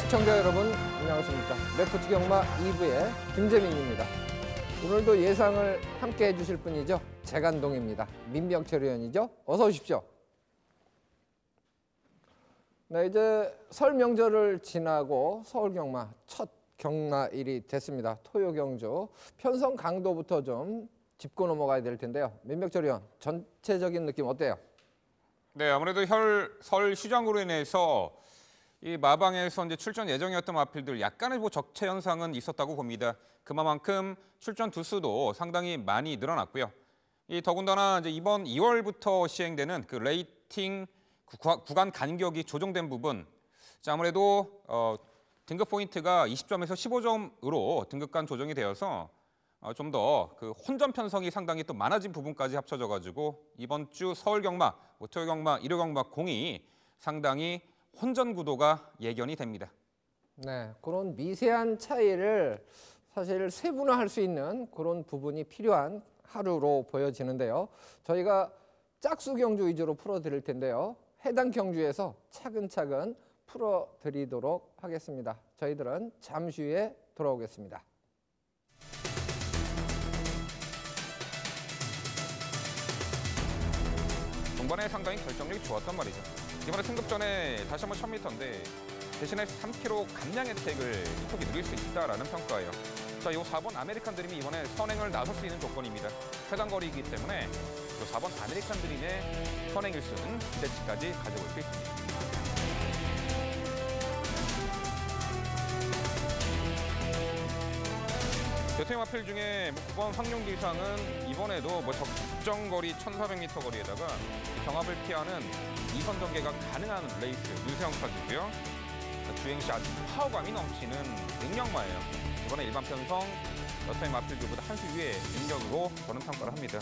시청자 여러분, 안녕하십니까. 레포트 경마 2부의 김재민입니다. 오늘도 예상을 함께 해주실 분이죠. 재간동입니다. 민병철 의원이죠. 어서 오십시오. 네, 이제 설 명절을 지나고 서울 경마 첫 경마일이 됐습니다. 토요 경주 편성 강도부터 좀 짚고 넘어가야 될 텐데요. 민병철 의원, 전체적인 느낌 어때요? 네, 아무래도 설 휴장으로 인해서 이 마방에서 이제 출전 예정이었던 마필들 약간의 적체 현상은 있었다고 봅니다. 그만큼 출전 두수도 상당히 많이 늘어났고요. 더군다나 이제 이번 2월부터 시행되는 그 레이팅 구간 간격이 조정된 부분, 아무래도 등급 포인트가 20점에서 15점으로 등급간 조정이 되어서 좀 더 그 혼전 편성이 상당히 또 많아진 부분까지 합쳐져 가지고 이번 주 서울 경마, 토요 경마, 일요 경마 공이 상당히 혼전 구도가 예견이 됩니다. 네, 그런 미세한 차이를 사실 세분화할 수 있는 그런 부분이 필요한 하루로 보여지는데요. 저희가 짝수 경주 위주로 풀어드릴 텐데요. 해당 경주에서 차근차근 풀어드리도록 하겠습니다. 저희들은 잠시 후에 돌아오겠습니다. 중반에 상당히 결정력이 좋았단 말이죠. 이번에 승급전에 다시 한번 1000m인데 대신에 3km 감량 혜택을 톡이 누릴 수 있다라는 평가예요. 자, 이 4번 아메리칸 드림이 이번에 선행을 나설 수 있는 조건입니다. 최단 거리이기 때문에 이 4번 아메리칸 드림의 선행 일승 기대치까지 가져올 수 있습니다. 대통령 마필 중에 9번 황룡기상은 이번에도 적정 거리 1400m 거리에다가 경합을 피하는 2선 전개가 가능한 레이스 유세형탁이고요. 주행 시 아주 파워감이 넘치는 능력마예요. 이번에 일반 편성 여타의 마필들보다 한 수 위의 능력으로 저는 평가를 합니다.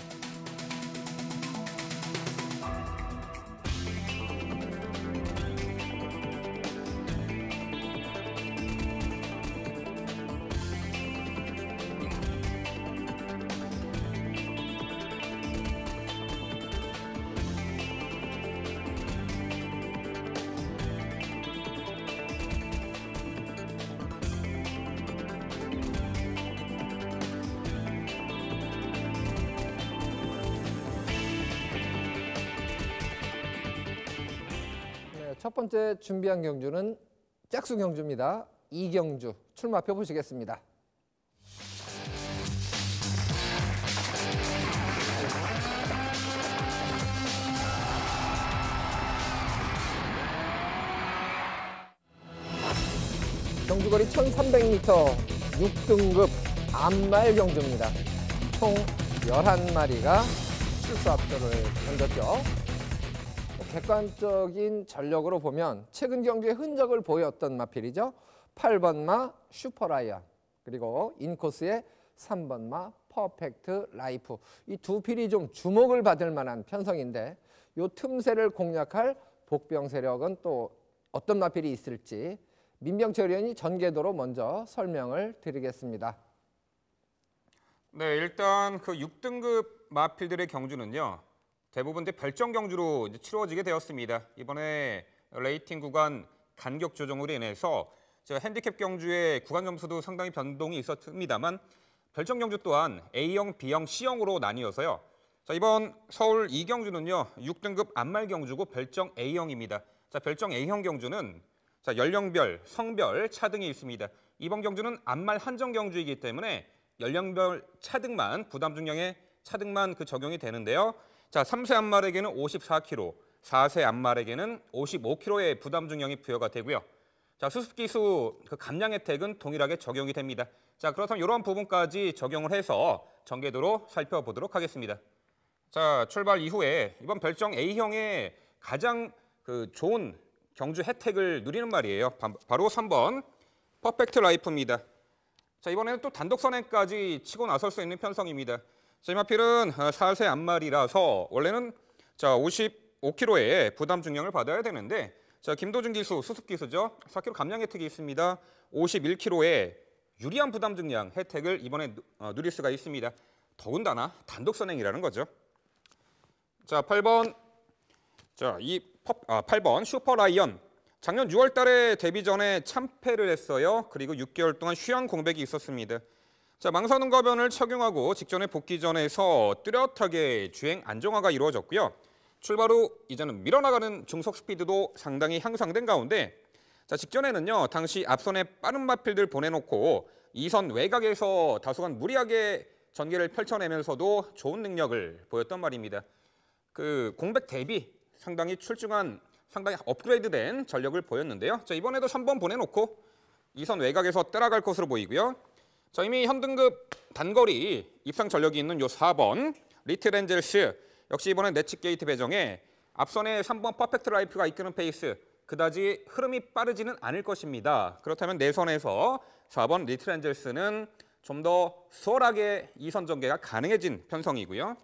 첫 번째 준비한 경주는 짝수 경주입니다. 이경주 출마표 보시겠습니다. 경주거리 1300m 6등급 암말 경주입니다. 총 11마리가 출수 앞표를 던졌죠. 객관적인 전력으로 보면 최근 경주에 흔적을 보였던 마필이죠. 8번 마 슈퍼라이언, 그리고 인코스의 3번 마 퍼펙트 라이프. 이 두 필이 좀 주목을 받을 만한 편성인데 이 틈새를 공략할 복병 세력은 또 어떤 마필이 있을지 민병철 의원이 전개도로 먼저 설명을 드리겠습니다. 네, 일단 그 6등급 마필들의 경주는요. 대부분 별정 경주로 치러지게 되었습니다. 이번에 레이팅 구간 간격 조정으로 인해서 핸디캡 경주의 구간 점수도 상당히 변동이 있었습니다만 별정 경주 또한 A형, B형, C형으로 나뉘어서요. 자, 이번 서울 2경주는요. 6등급 암말 경주고 별정 A형입니다. 자, 별정 A형 경주는 연령별, 성별 차등이 있습니다. 이번 경주는 암말 한정 경주이기 때문에 연령별 차등만 부담 중량의 차등만 적용이 되는데요. 자, 3세 암말에게는 54kg, 4세 암말에게는 55kg의 부담 중량이 부여가 되고요. 자, 수습기수 감량 혜택은 동일하게 적용이 됩니다. 자, 그렇다면 이런 부분까지 적용을 해서 전개도로 살펴보도록 하겠습니다. 자, 출발 이후에 이번 별정 A형의 가장 좋은 경주 혜택을 누리는 말이에요. 바로 3번 퍼펙트 라이프입니다. 자, 이번에는 또 단독 선행까지 치고 나설 수 있는 편성입니다. 자, 이 마필은 4세 암말이라서 원래는 55kg의 부담 중량을 받아야 되는데 김도준 기수, 수습 기수죠. 4kg 감량 혜택이 있습니다. 51kg의 유리한 부담 중량 혜택을 이번에 누릴 수가 있습니다. 더군다나 단독 선행이라는 거죠. 자, 8번 8번 슈퍼라이언. 작년 6월 달에 데뷔 전에 참패를 했어요. 그리고 6개월 동안 휴양 공백이 있었습니다. 자, 망사능가변을 착용하고 직전에 복귀 전에서 뚜렷하게 주행 안정화가 이루어졌고요. 출발 후 이제는 밀어나가는 중속 스피드도 상당히 향상된 가운데 자, 직전에는요. 당시 앞선에 빠른 마필들 보내놓고 2선 외곽에서 다소간 무리하게 전개를 펼쳐내면서도 좋은 능력을 보였단 말입니다. 그 공백 대비 상당히 출중한 상당히 업그레이드된 전력을 보였는데요. 자, 이번에도 3번 보내놓고 2선 외곽에서 따라갈 것으로 보이고요. 자, 이미 현등급 단거리 입상 전력이 있는 요 4번 리틀 엔젤스 역시 이번엔 내치 게이트 배정에 앞선에 3번 퍼펙트 라이프가 이끄는 페이스 그다지 흐름이 빠르지는 않을 것입니다. 그렇다면 내선에서 4번 리틀 엔젤스는 좀 더 수월하게 2선 전개가 가능해진 편성이고요.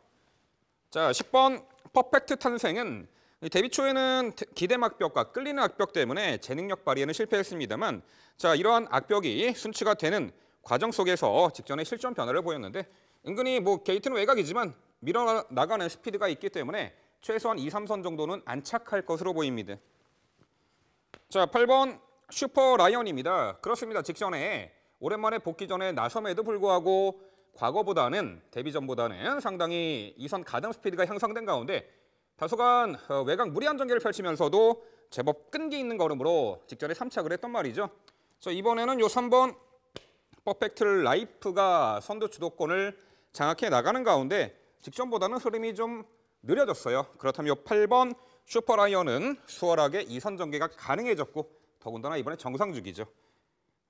자, 10번 퍼펙트 탄생은 데뷔 초에는 기댐 악벽과 끌리는 악벽 때문에 제 능력 발휘에는 실패했습니다만 자, 이러한 악벽이 순치가 되는 과정 속에서 직전에 실전 변화를 보였는데 은근히 뭐 게이트는 외곽이지만 밀어나가는 스피드가 있기 때문에 최소한 2, 3선 정도는 안착할 것으로 보입니다. 자, 8번 슈퍼 라이언입니다. 그렇습니다. 직전에 오랜만에 복귀 전에 나섬에도 불구하고 과거보다는 데뷔 전보다는 상당히 2선 가담 스피드가 향상된 가운데 다소간 외곽 무리한 전개를 펼치면서도 제법 끈기 있는 걸음으로 직전에 3착을 했단 말이죠. 자, 이번에는 요 3번 퍼펙트 라이프가 선두 주도권을 장악해 나가는 가운데 직전보다는 흐름이 좀 느려졌어요. 그렇다면 요 8번 슈퍼라이언은 수월하게 2선 전개가 가능해졌고 더군다나 이번에 정상주기죠.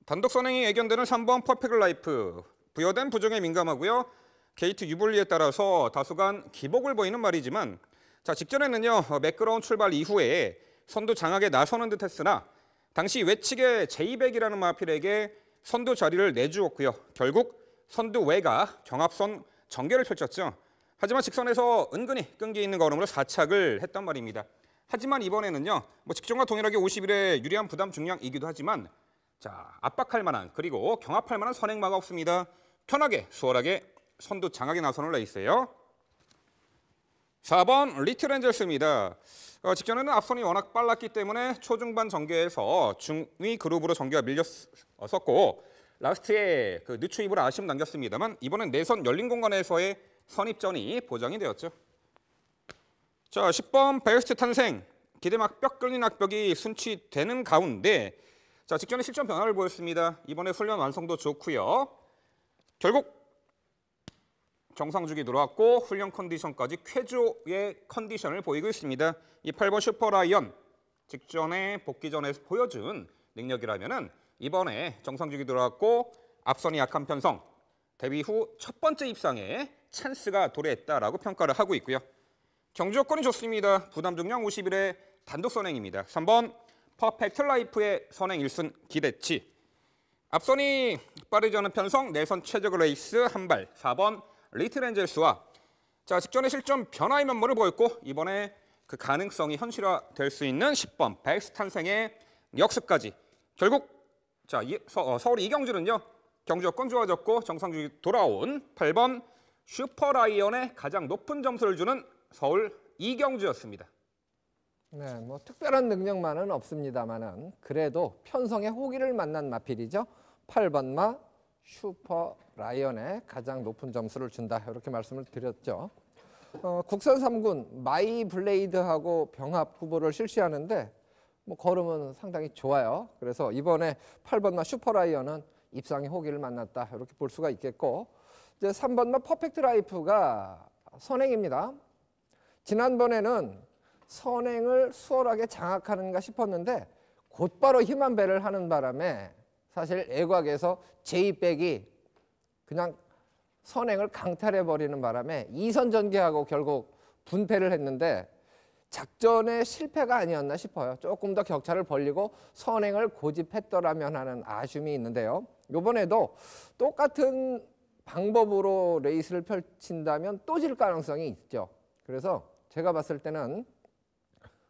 단독 선행이 예견되는 3번 퍼펙트 라이프 부여된 부정에 민감하고요. 게이트 유불리에 따라서 다소간 기복을 보이는 말이지만 자, 직전에는요. 매끄러운 출발 이후에 선두 장악에 나서는 듯했으나 당시 외측의 제200이라는 마필에게 선두 자리를 내주었고요. 결국 선두 외가 경합선 전개를 펼쳤죠. 하지만 직선에서 은근히 끈기 있는 걸음으로 4착을 했단 말입니다. 하지만 이번에는요. 뭐 직전과 동일하게 51의 유리한 부담 중량이기도 하지만 자, 압박할 만한 그리고 경합할 만한 선행마가 없습니다. 편하게 수월하게 선두 장악에 나서는 레이스예요. 4번 리틀 엔젤스입니다. 직전에는 앞선이 워낙 빨랐기 때문에 초중반 전개에서 중위 그룹으로 전개가 밀렸었고 라스트에 그 늦추입으로 아쉬움 남겼습니다만 이번엔 내선 열린 공간에서의 선입전이 보장이 되었죠. 자, 10번 베스트 탄생 기댐 악벽 끌린 악벽이 순치되는 가운데 자, 직전에 실전 변화를 보였습니다. 이번에 훈련 완성도 좋고요. 결국 정상주기 들어왔고 훈련 컨디션까지 쾌조의 컨디션을 보이고 있습니다. 이 8번 슈퍼라이언 직전에 복귀 전에 보여준 능력이라면은 이번에 정상주기 들어왔고 앞선이 약한 편성 데뷔 후 첫 번째 입상에 찬스가 도래했다라고 평가를 하고 있고요. 경주 여건이 좋습니다. 부담 중량 50일의 단독 선행입니다. 3번 퍼펙트 라이프의 선행 1순 기대치. 앞선이 빠르지 않은 편성 내선 최적 레이스 한발 4번 리틀 엔젤스와 자, 직전에 실전 변화의 면모를 보였고 이번에 그 가능성이 현실화될 수 있는 10번 베스트 탄생의 역습까지 결국 자, 서울 이경주는요. 경주 여건 좋아졌고 정상주기 돌아온 8번 슈퍼라이언의 가장 높은 점수를 주는 서울 이경주였습니다. 네, 뭐 특별한 능력만은 없습니다만은 그래도 편성의 호기를 만난 마필이죠. 8번 마 슈퍼 라이언의 가장 높은 점수를 준다 이렇게 말씀을 드렸죠. 국산 3군 마이 블레이드하고 병합 후보를 실시하는데 뭐 걸음은 상당히 좋아요. 그래서 이번에 8번 마 슈퍼 라이언은 입상의 호기를 만났다 이렇게 볼 수가 있겠고 이제 3번 마 퍼펙트 라이프가 선행입니다. 지난번에는 선행을 수월하게 장악하는가 싶었는데 곧바로 힘한 배를 하는 바람에 사실 애곽에서 제2백이 그냥 선행을 강탈해버리는 바람에 2선 전개하고 결국 분패를 했는데 작전의 실패가 아니었나 싶어요. 조금 더 격차를 벌리고 선행을 고집했더라면 하는 아쉬움이 있는데요. 이번에도 똑같은 방법으로 레이스를 펼친다면 또 질 가능성이 있죠. 그래서 제가 봤을 때는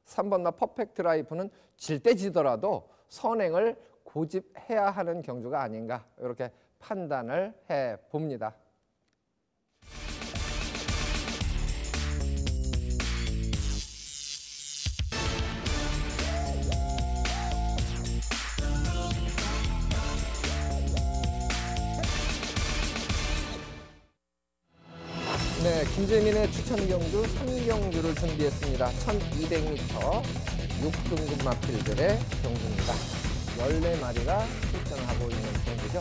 3번 나 퍼펙트 라이프는 질 때 지더라도 선행을 고집해야 하는 경주가 아닌가 이렇게 판단을 해봅니다. 네, 김재민의 추천 경주 3경주를 준비했습니다. 1200m 6등급 마필들의 경주입니다. 14마리가 출전하고 있는 경주죠.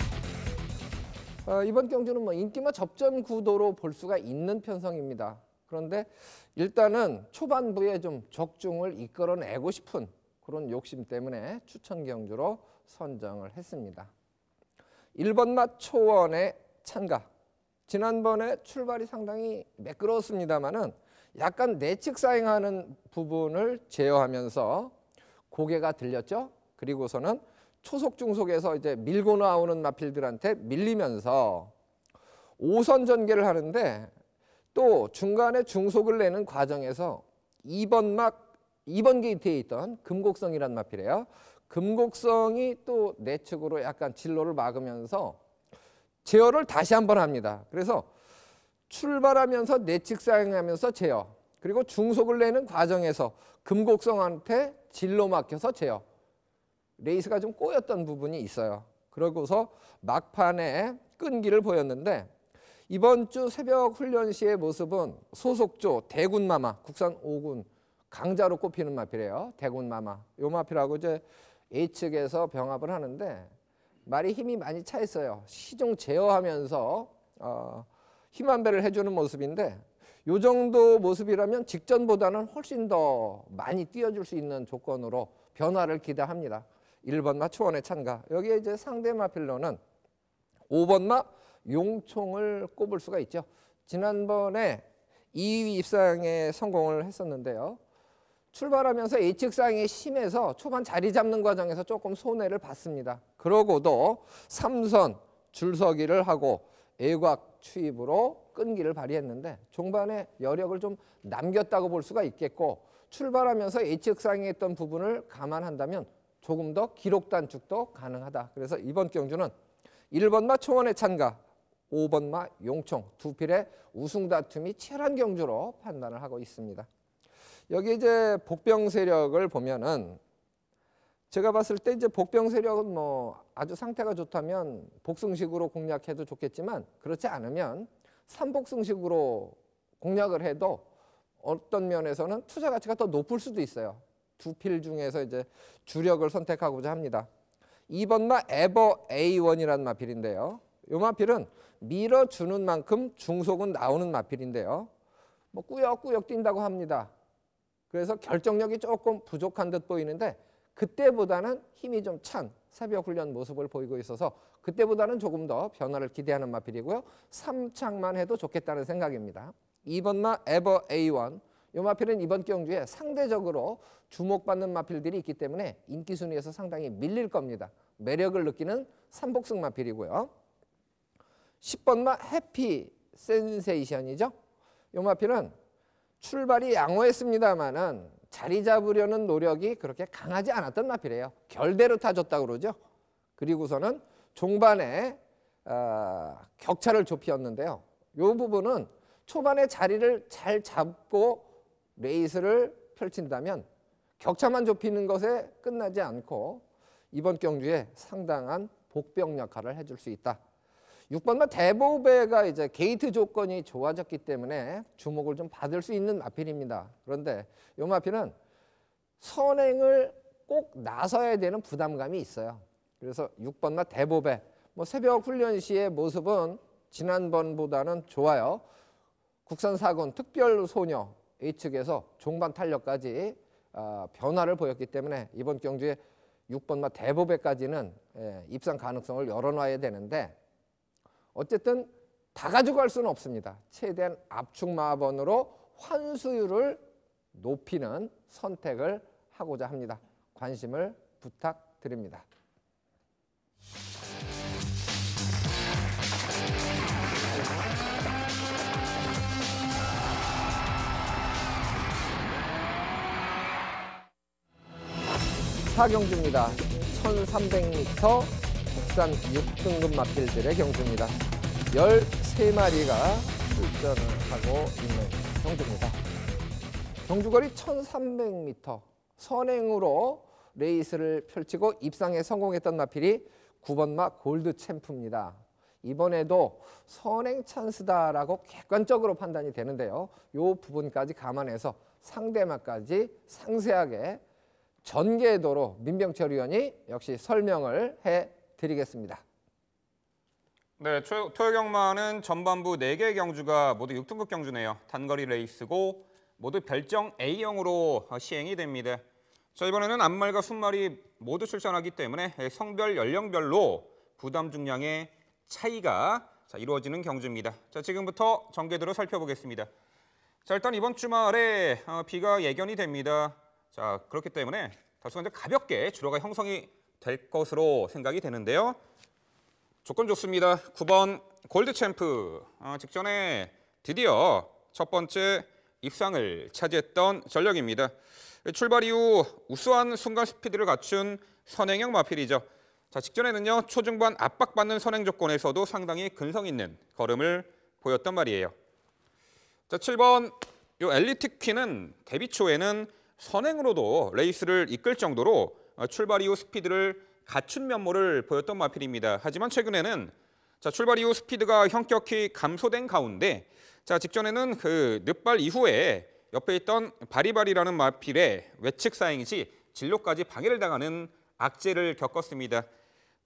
이번 경주는 뭐 인기마 접전 구도로 볼 수가 있는 편성입니다. 그런데 일단은 초반부에 좀 적중을 이끌어내고 싶은 그런 욕심 때문에 추천 경주로 선정을 했습니다. 1번 맛 초원의 찬가. 지난번에 출발이 상당히 매끄러웠습니다만은 약간 내측 사행하는 부분을 제어하면서 고개가 들렸죠. 그리고서는 초속 중속에서 이제 밀고 나오는 마필들한테 밀리면서 5선 전개를 하는데 또 중간에 중속을 내는 과정에서 2번 게이트에 있던 금곡성이란 마필이에요. 금곡성이 또 내측으로 약간 진로를 막으면서 제어를 다시 한번 합니다. 그래서 출발하면서 내측 사행하면서 제어, 그리고 중속을 내는 과정에서 금곡성한테 진로 막혀서 제어. 레이스가 좀 꼬였던 부분이 있어요. 그러고서 막판에 끈기를 보였는데 이번 주 새벽 훈련 시의 모습은 소속조 대군마마, 국산 5군 강자로 꼽히는 마필이에요. 대군마마. 요 마필하고 이제 A측에서 병합을 하는데 말이 힘이 많이 차 있어요. 시종 제어하면서 힘 안배를 해주는 모습인데 요 정도 모습이라면 직전보다는 훨씬 더 많이 뛰어줄 수 있는 조건으로 변화를 기대합니다. 1번 마 초원의 찬가. 여기에 이제 상대 마필로는 5번 마 용총을 꼽을 수가 있죠. 지난번에 2위 입상에 성공을 했었는데요. 출발하면서 A측상이 심해서 초반 자리 잡는 과정에서 조금 손해를 봤습니다. 그러고도 3선 줄서기를 하고 애곽 추입으로 끈기를 발휘했는데 종반에 여력을 좀 남겼다고 볼 수가 있겠고 출발하면서 A측상에 있던 부분을 감안한다면 조금 더 기록 단축도 가능하다. 그래서 이번 경주는 1번 마 초원의 찬가, 5번 마 용총 두 필의 우승 다툼이 치열한 경주로 판단을 하고 있습니다. 여기 이제 복병 세력을 보면은 제가 봤을 때 이제 복병 세력은 뭐 아주 상태가 좋다면 복승식으로 공략해도 좋겠지만 그렇지 않으면 3복승식으로 공략을 해도 어떤 면에서는 투자 가치가 더 높을 수도 있어요. 두 필 중에서 이제 주력을 선택하고자 합니다. 2번 마 에버 A1이라는 마필인데요. 이 마필은 밀어주는 만큼 중속은 나오는 마필인데요. 뭐 꾸역꾸역 뛴다고 합니다. 그래서 결정력이 조금 부족한 듯 보이는데 그때보다는 힘이 좀 찬 새벽 훈련 모습을 보이고 있어서 그때보다는 조금 더 변화를 기대하는 마필이고요. 3착만 해도 좋겠다는 생각입니다. 2번 마 에버 A1. 이 마필은 이번 경주에 상대적으로 주목받는 마필들이 있기 때문에 인기 순위에서 상당히 밀릴 겁니다. 매력을 느끼는 3복승 마필이고요. 10번 마 해피 센세이션이죠. 이 마필은 출발이 양호했습니다만은 자리 잡으려는 노력이 그렇게 강하지 않았던 마필이에요. 결대로 타줬다고 그러죠. 그리고서는 종반에 격차를 좁혔는데요. 이 부분은 초반에 자리를 잘 잡고 레이스를 펼친다면 격차만 좁히는 것에 끝나지 않고 이번 경주에 상당한 복병 역할을 해줄 수 있다. 6번마 대보배가 이제 게이트 조건이 좋아졌기 때문에 주목을 좀 받을 수 있는 마필입니다. 그런데 이 마필은 선행을 꼭 나서야 되는 부담감이 있어요. 그래서 6번마 대보배, 뭐 새벽 훈련 시의 모습은 지난번보다는 좋아요. 국산 4군 특별 소녀 A측에서 종반 탄력까지 변화를 보였기 때문에 이번 경주에 6번마 대보배까지는 입상 가능성을 열어놔야 되는데 어쨌든 다 가져갈 수는 없습니다. 최대한 압축 마번으로 환수율을 높이는 선택을 하고자 합니다. 관심을 부탁드립니다. 사경주입니다. 1300m 국산 6등급 마필들의 경주입니다. 13마리가 출전을 하고 있는 경주입니다. 경주거리 1300m 선행으로 레이스를 펼치고 입상에 성공했던 마필이 9번마 골드 챔프입니다. 이번에도 선행 찬스다라고 객관적으로 판단이 되는데요. 이 부분까지 감안해서 상대마까지 상세하게 전개도로 민병철 위원이 역시 설명을 해드리겠습니다. 네, 토요경마는 전반부 4개의 경주가 모두 6등급 경주네요. 단거리 레이스고 모두 별정 A형으로 시행이 됩니다. 자, 이번에는 앞말과 순말이 모두 출전하기 때문에 성별, 연령별로 부담 중량의 차이가 이루어지는 경주입니다. 자, 지금부터 전개도로 살펴보겠습니다. 자, 일단 이번 주말에 비가 예견이 됩니다. 자, 그렇기 때문에 다소 가볍게 주로가 형성이 될 것으로 생각이 되는데요. 조건 좋습니다. 9번 골드챔프 직전에 드디어 첫 번째 입상을 차지했던 전력입니다. 출발 이후 우수한 순간 스피드를 갖춘 선행형 마필이죠. 자, 직전에는요 초중반 압박받는 선행 조건에서도 상당히 근성 있는 걸음을 보였단 말이에요. 자, 7번 요 엘리트 퀸은 데뷔 초에는 선행으로도 레이스를 이끌 정도로 출발 이후 스피드를 갖춘 면모를 보였던 마필입니다. 하지만 최근에는 자, 출발 이후 스피드가 현격히 감소된 가운데 자, 직전에는 그 늦발 이후에 옆에 있던 바리바리라는 마필의 외측 사행 시 진로까지 방해를 당하는 악재를 겪었습니다.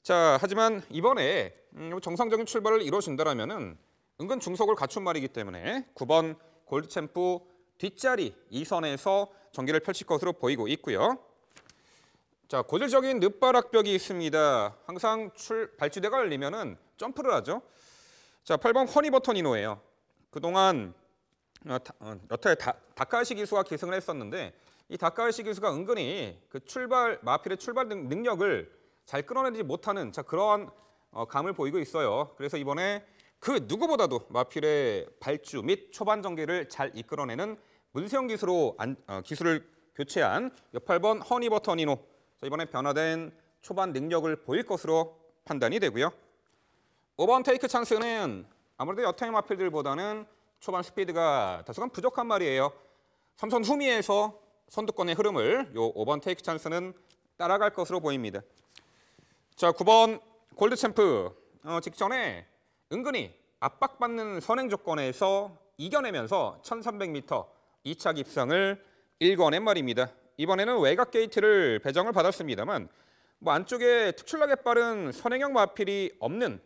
자, 하지만 이번에 정상적인 출발을 이뤄준다라면은 은근 중속을 갖춘 말이기 때문에 9번 골드챔프 뒷자리 2선에서 전개를 펼칠 것으로 보이고 있고요. 자, 고질적인 늦발 악벽이 있습니다. 항상 발주대가 열리면은 점프를 하죠. 자, 8번 허니버터니노예요. 그동안 여타의 다카이시 기수가 기승을 했었는데 이 다카이시 기수가 은근히 그 마필의 출발 능력을 잘 끌어내지 못하는 그러한 감을 보이고 있어요. 그래서 이번에 그 누구보다도 마필의 발주 및 초반 전개를 잘 이끌어내는 문세영 기수로 기술을 교체한 8번 허니버터니노. 이번에 변화된 초반 능력을 보일 것으로 판단이 되고요. 5번 테이크 찬스는 아무래도 여타의 마필들보다는 초반 스피드가 다소간 부족한 말이에요. 3선 후미에서 선두권의 흐름을 요 5번 테이크 찬스는 따라갈 것으로 보입니다. 자, 9번 골드챔프 직전에 은근히 압박받는 선행 조건에서 이겨내면서 1300m 2차 입상을 일궈낸 말입니다. 이번에는 외곽 게이트를 배정을 받았습니다만 안쪽에 특출나게 빠른 선행형 마필이 없는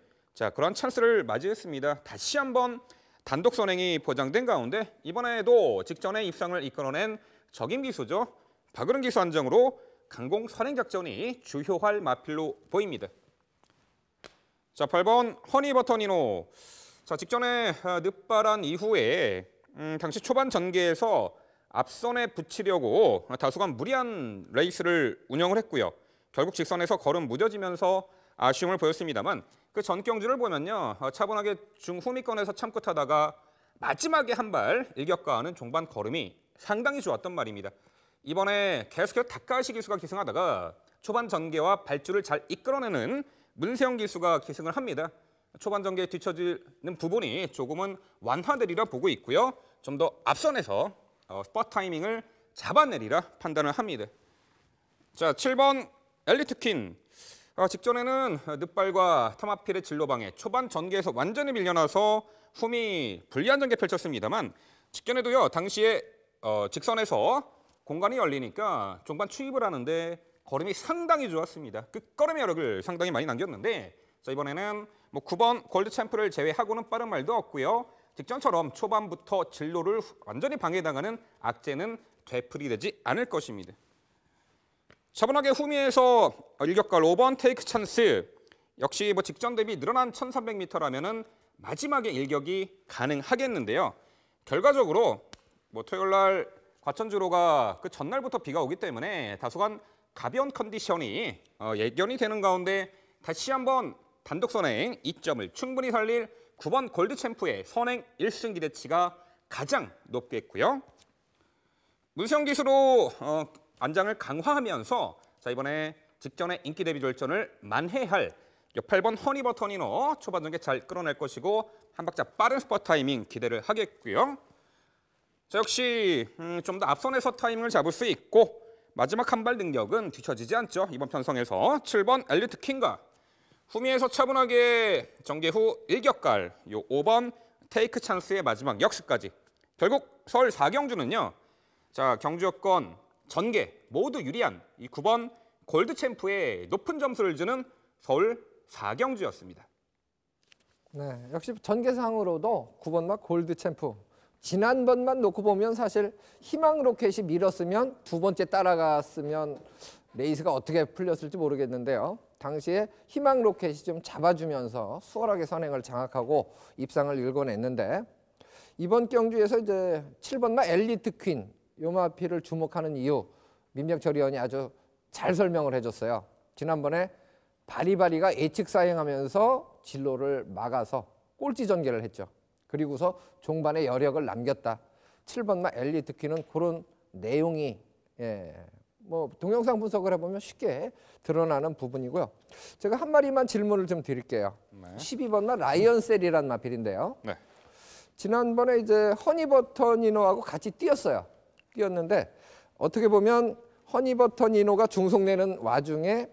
그런 찬스를 맞이했습니다. 다시 한번 단독 선행이 보장된 가운데 이번에도 직전에 입상을 이끌어낸 적임 기수죠. 박으른 기수 한정으로 강공 선행 작전이 주효할 마필로 보입니다. 자, 8번 허니버터니노. 자, 직전에 늦발한 이후에 당시 초반 전개에서 앞선에 붙이려고 다소간 무리한 레이스를 운영을 했고요. 결국 직선에서 걸음 무뎌지면서 아쉬움을 보였습니다만 그 전 경주를 보면요. 차분하게 중후미권에서 참고 타다가 마지막에 한 발 일격가하는 종반 걸음이 상당히 좋았던 말입니다. 이번에 계속해서 다카이시 기수가 기승하다가 초반 전개와 발주를 잘 이끌어내는 문세영 기수가 기승을 합니다. 초반 전개에 뒤처지는 부분이 조금은 완화되리라 보고 있고요. 좀 더 앞선에서 스팟 타이밍을 잡아내리라 판단을 합니다. 자, 7번 엘리트 퀸. 직전에는 늦발과 타마필의 진로방해 초반 전개에서 완전히 밀려나서 훔이 불리한 전개 펼쳤습니다만 직전에도요. 당시에 직선에서 공간이 열리니까 종반 추입을 하는데 걸음이 상당히 좋았습니다. 끝걸음의 여력을 상당히 많이 남겼는데 자, 이번에는 9번 골드 챔프를 제외하고는 빠른 말도 없고요. 직전처럼 초반부터 진로를 완전히 방해당하는 악재는 되풀이되지 않을 것입니다. 차분하게 후미에서 일격갈 5번 테이크 찬스. 역시 직전 대비 늘어난 1300m라면은 마지막에 일격이 가능하겠는데요. 결과적으로 토요일 날 과천주로가 그 전날부터 비가 오기 때문에 다소간 가벼운 컨디션이 예견이 되는 가운데 다시 한번 단독 선행 2점을 충분히 살릴 9번 골드 챔프의 선행 1승 기대치가 가장 높겠고요. 문세영 기수로 안장을 강화하면서 자, 이번에 직전에 인기 대비 졸전을 만회할 8번 허니버터니노 초반 전개 잘 끌어낼 것이고 한 박자 빠른 스팟 타이밍 기대를 하겠고요. 자, 역시 좀 더 앞선에서 타이밍을 잡을 수 있고 마지막 한 발 능력은 뒤처지지 않죠. 이번 편성에서 7번 엘리트 킹과 후미에서 차분하게 전개 후 일격갈, 요 5번 테이크 찬스의 마지막 역습까지. 결국 서울 4경주는요. 자, 경주 여건 전개 모두 유리한 이 9번 골드 챔프에 높은 점수를 주는 서울 4경주였습니다. 네, 역시 전개상으로도 9번마 골드 챔프. 지난번만 놓고 보면 사실 희망 로켓이 밀었으면 두 번째 따라갔으면 레이스가 어떻게 풀렸을지 모르겠는데요. 당시에 희망 로켓이 좀 잡아주면서 수월하게 선행을 장악하고 입상을 일궈냈는데 이번 경주에서 이제 7번마 엘리트 퀸 요 마필을 주목하는 이유 민병철 의원이 아주 잘 설명을 해줬어요. 지난번에 바리바리가 예측 사행하면서 진로를 막아서 꼴찌 전개를 했죠. 그리고서 종반에 여력을 남겼다. 7번마 엘리트 퀸은 그런 내용이 뭐 동영상 분석을 해보면 쉽게 드러나는 부분이고요. 제가 한 마리만 질문을 좀 드릴게요. 네. 12번마 라이언셀이란 마필인데요. 네. 지난번에 이제 허니버터 니노하고 같이 뛰었는데 어떻게 보면 허니버터 니노가 중속내는 와중에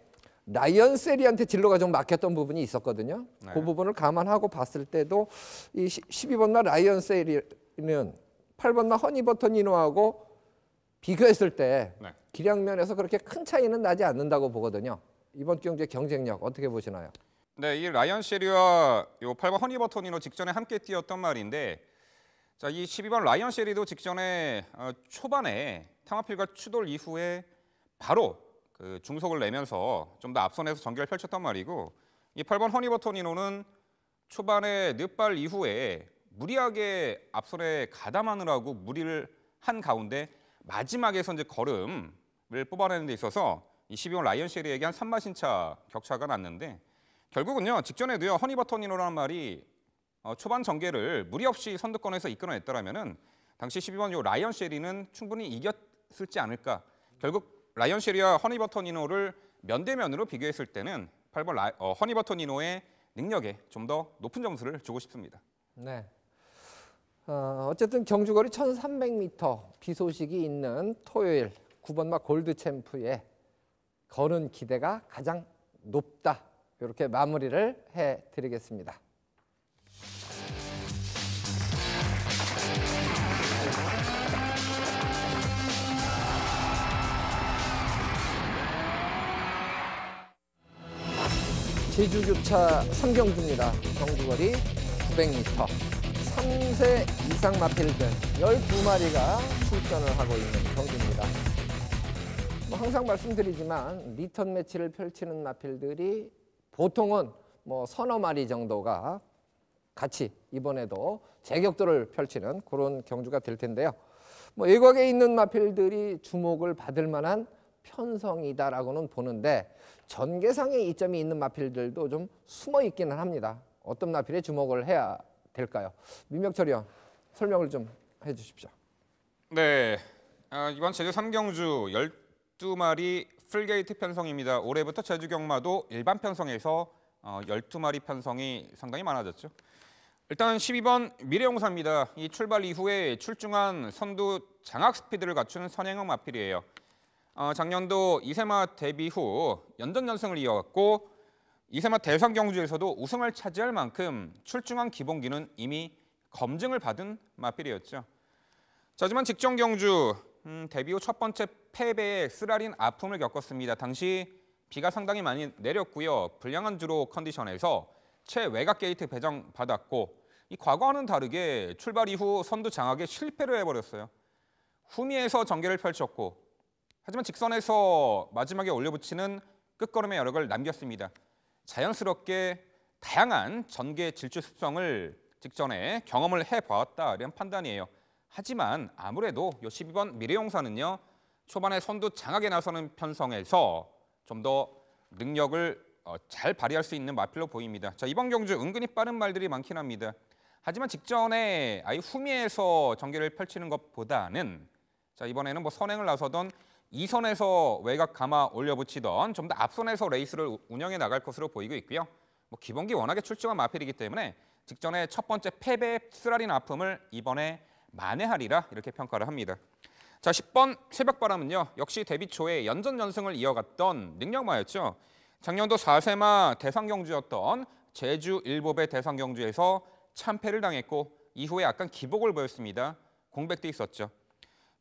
라이언셀이한테 진로가 좀 막혔던 부분이 있었거든요. 네. 그 부분을 감안하고 봤을 때도 이 12번마 라이언셀이는 8번마 허니버터 니노하고 비교했을 때 네. 기량면에서 그렇게 큰 차이는 나지 않는다고 보거든요. 이번 경주의 경쟁력 어떻게 보시나요? 네, 이 라이언 쉐리와 요 8번 허니버터니노 직전에 함께 뛰었던 말인데, 자, 이 12번 라이언 쉐리도 직전에 초반에 탕마필과 추돌 이후에 바로 그 중속을 내면서 좀 더 앞선에서 전개를 펼쳤단 말이고, 이 8번 허니버터니노는 초반에 늦발 이후에 무리하게 앞선에 가담하느라고 무리를 한 가운데 마지막에서 이제 걸음을 뽑아내는 데 있어서 이 12번 라이언 쉐리에게 한 3마신차 격차가 났는데 결국은요 직전에도요 허니버터니노라는 말이 초반 전개를 무리 없이 선두권에서 이끌어냈더라면은 당시 12번 요 라이언 쉐리는 충분히 이겼을지 않을까. 결국 라이언 쉐리와 허니버터니노를 면대면으로 비교했을 때는 8번 허니버터니노의 능력에 좀 더 높은 점수를 주고 싶습니다. 네. 어쨌든 경주거리 1300m 비 소식이 있는 토요일 9번마 골드 챔프에 거는 기대가 가장 높다. 이렇게 마무리를 해드리겠습니다. 제주교차 3경주입니다. 경주거리 900m. 3세 이상 마필들 12마리가 출전을 하고 있는 경주입니다. 뭐 항상 말씀드리지만 리턴 매치를 펼치는 마필들이 보통은 뭐 서너 마리 정도가 같이 이번에도 제격도를 펼치는 그런 경주가 될 텐데요. 뭐 외곽에 있는 마필들이 주목을 받을 만한 편성이다라고는 보는데 전개상의 이점이 있는 마필들도 좀 숨어 있기는 합니다. 어떤 마필에 주목을 해야 될까요? 민병철 의원 설명을 좀 해주십시오. 네, 이번 제주 3경주 12마리 풀게이트 편성입니다. 올해부터 제주 경마도 일반 편성에서 12마리 편성이 상당히 많아졌죠. 일단 12번 미래용사입니다. 이 출발 이후에 출중한 선두 장악 스피드를 갖추는 선행형 마필이에요. 작년도 이세마 데뷔 후 연전연승을 이어갔고 이세마 대상 경주에서도 우승을 차지할 만큼 출중한 기본기는 이미 검증을 받은 마필이었죠. 자, 하지만 직전 경주 데뷔 후 첫 번째 패배에 쓰라린 아픔을 겪었습니다. 당시 비가 상당히 많이 내렸고요. 불량한 주로 컨디션에서 최외곽 게이트 배정받았고 이 과거와는 다르게 출발 이후 선두 장악에 실패를 해버렸어요. 후미에서 전개를 펼쳤고 하지만 직선에서 마지막에 올려붙이는 끝걸음의 여력을 남겼습니다. 자연스럽게 다양한 전개 질주 습성을 직전에 경험을 해보았다 이런 판단이에요. 하지만 아무래도 요 12번 미래용사는요. 초반에 선두 장악에 나서는 편성에서 좀 더 능력을 잘 발휘할 수 있는 마필로 보입니다. 자, 이번 경주 은근히 빠른 말들이 많긴 합니다. 하지만 직전에 아예 후미에서 전개를 펼치는 것보다는 자, 이번에는 뭐 선행을 나서던 2선에서 외곽 감아 올려붙이던 좀 더 앞선에서 레이스를 운영해 나갈 것으로 보이고 있고요. 뭐 기본기 워낙에 출중한 마필이기 때문에 직전에 첫 번째 패배의 쓰라린 아픔을 이번에 만회하리라 이렇게 평가를 합니다. 자, 10번 새벽바람은요. 역시 데뷔 초에 연전연승을 이어갔던 능력마였죠. 작년도 4세마 대상 경주였던 제주 일보배 대상 경주에서 참패를 당했고 이후에 약간 기복을 보였습니다. 공백도 있었죠.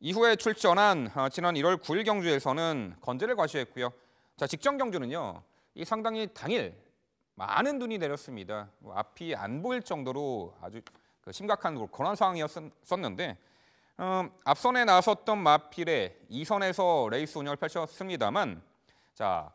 이후에 출전한 지난 1월 9일 경주에서는 건재를 과시했고요. 자, 직전 경주는요. 이 상당히 당일 많은 눈이 내렸습니다. 앞이 안 보일 정도로 아주 심각한 그런 상황이었었는데 앞선에 나섰던 마필에 2선에서 레이스 운영을 펼쳤습니다만 자,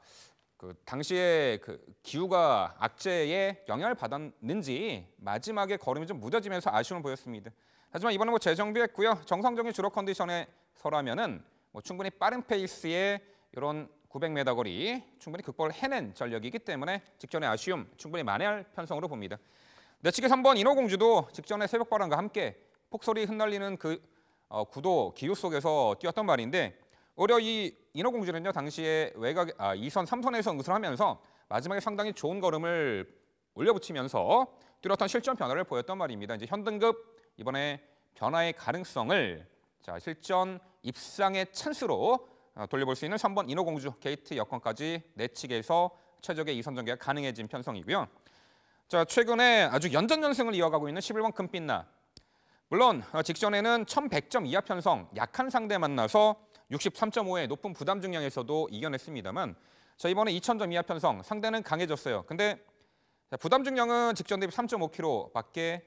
당시에 기후가 악재에 영향을 받았는지 마지막에 걸음이 좀 무뎌지면서 아쉬움을 보였습니다. 하지만 이번에 재정비했고요. 정상적인 주로 컨디션에서라면은 충분히 빠른 페이스의 이런 900m 거리 충분히 극복을 해낸 전력이기 때문에 직전의 아쉬움 충분히 만회할 편성으로 봅니다. 내측의 3번 인어공주도 직전의 새벽바람과 함께 폭설이 흩날리는 구도 기후 속에서 뛰었던 말인데 오히려 이 인어공주는요 당시에 외곽 2선, 3선에서 응수를 하면서 마지막에 상당히 좋은 걸음을 올려붙이면서 뚜렷한 실전 변화를 보였던 말입니다. 이제 현등급 이번에 변화의 가능성을 실전 입상의 찬스로 돌려볼 수 있는 3번 인어공주 게이트 여건까지 내측에서 최적의 2선 전개가 가능해진 편성이고요. 자, 최근에 아주 연전연승을 이어가고 있는 11번 금빛나. 물론 직전에는 1100점 이하 편성 약한 상대 만나서 63.5의 높은 부담 중량에서도 이겨냈습니다만 자, 이번에 2000점 이하 편성 상대는 강해졌어요. 근데 부담 중량은 직전 대비 3.5kg밖에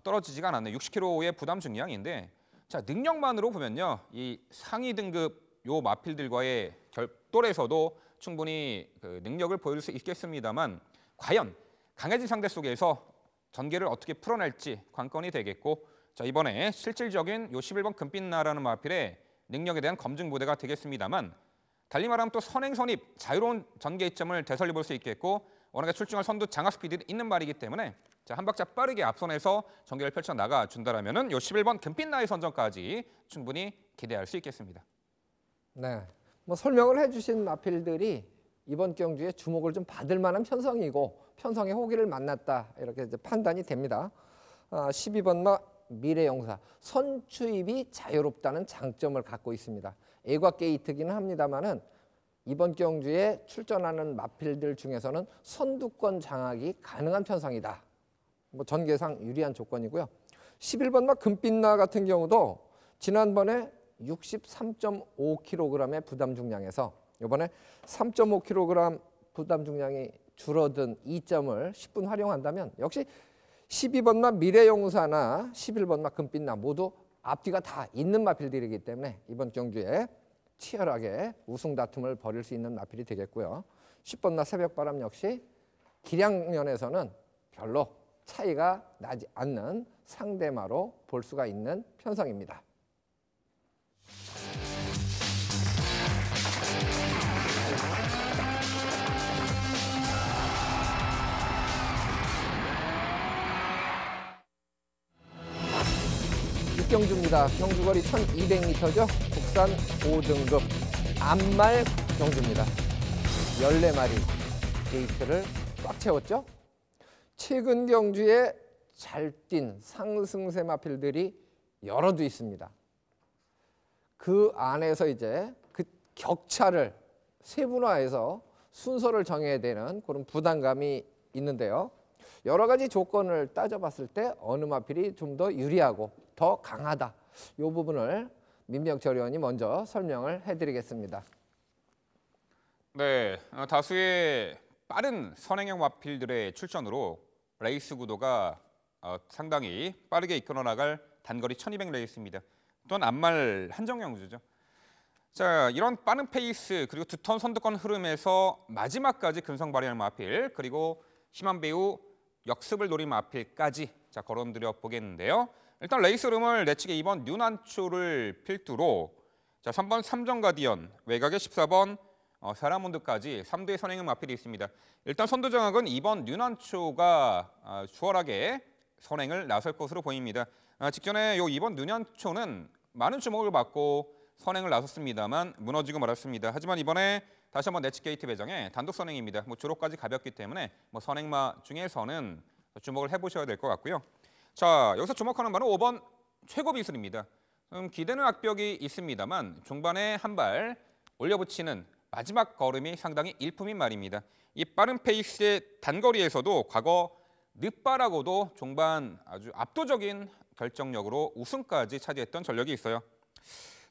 떨어지지가 않았네요. 60kg의 부담 중량인데 자, 능력만으로 보면요. 이 상위 등급 요 마필들과의 결돌에서도 충분히 능력을 보여줄 수 있겠습니다만 과연 강해진 상대 속에서 전개를 어떻게 풀어낼지 관건이 되겠고 자, 이번에 실질적인 요 11번 금빛나라는 마필의 능력에 대한 검증 무대가 되겠습니다만 달리 말하면 또 선행선입 자유로운 전개 이점을 되살려 볼 수 있겠고 워낙에 출중한 선두 장하 스피드가 있는 말이기 때문에 자, 한 박자 빠르게 앞선에서 전개를 펼쳐 나가 준다라면은 요 11번 금빛나의 선전까지 충분히 기대할 수 있겠습니다. 네, 설명을 해주신 마필들이 이번 경주에 주목을 좀 받을 만한 편성이고 편성의 호기를 만났다 이렇게 이제 판단이 됩니다. 12번 마 미래용사 선추입이 자유롭다는 장점을 갖고 있습니다. 애곽 게이트기는 합니다만은 이번 경주에 출전하는 마필들 중에서는 선두권 장악이 가능한 편성이다. 전개상 유리한 조건이고요. 11번 마 금빛나 같은 경우도 지난번에 63.5kg의 부담 중량에서 이번에 3.5kg 부담 중량이 줄어든 2점을 10분 활용한다면 역시 12번마 미래용사나 11번마 금빛나 모두 앞뒤가 다 있는 마필들이기 때문에 이번 경주에 치열하게 우승 다툼을 벌일 수 있는 마필이 되겠고요. 10번마 새벽바람 역시 기량 면에서는 별로 차이가 나지 않는 상대마로 볼 수가 있는 편성입니다. 경주입니다. 경주거리 1200m죠. 국산 5등급 암말 경주입니다. 14마리 게이트를 꽉 채웠죠. 최근 경주에 잘 뛴 상승세 마필들이 여럿 있습니다. 그 안에서 이제 그 격차를 세분화해서 순서를 정해야 되는 그런 부담감이 있는데요. 여러 가지 조건을 따져봤을 때 어느 마필이 좀 더 유리하고 더 강하다. 이 부분을 민병철 의원이 먼저 설명을 해드리겠습니다. 네, 다수의 빠른 선행형 마필들의 출전으로 레이스 구도가 상당히 빠르게 이끌어 나갈 단거리 1200 레이스입니다. 또한 암말 한정경주죠. 자, 이런 빠른 페이스 그리고 두턴 선두권 흐름에서 마지막까지 근성 발휘하는 마필 그리고 심한 배우 역습을 노린 마필까지 자 거론드려 보겠는데요. 일단 레이스 흐름을 내측에 2번 뉴난초를 필두로 자 3번 삼정가디언, 외곽에 14번 사라몬드까지 3두의 선행형 마필이 있습니다. 일단 선두 정학은 2번 뉴난초가 수월하게 선행을 나설 것으로 보입니다. 직전에 요 2번 뉴난초는 많은 주목을 받고 선행을 나섰습니다만 무너지고 말았습니다. 하지만 이번에 다시 한번 내측 게이트 배정에 단독 선행입니다. 주로까지 가볍기 때문에 선행마 중에서는 주목을 해보셔야 될 것 같고요. 자, 여기서 주목하는 바는 5번 최고 비술입니다. 기대는 악벽이 있습니다만 중반에 한 발 올려붙이는 마지막 걸음이 상당히 일품인 말입니다. 이 빠른 페이스의 단거리에서도 과거 늦바라고도 종반 아주 압도적인 결정력으로 우승까지 차지했던 전력이 있어요.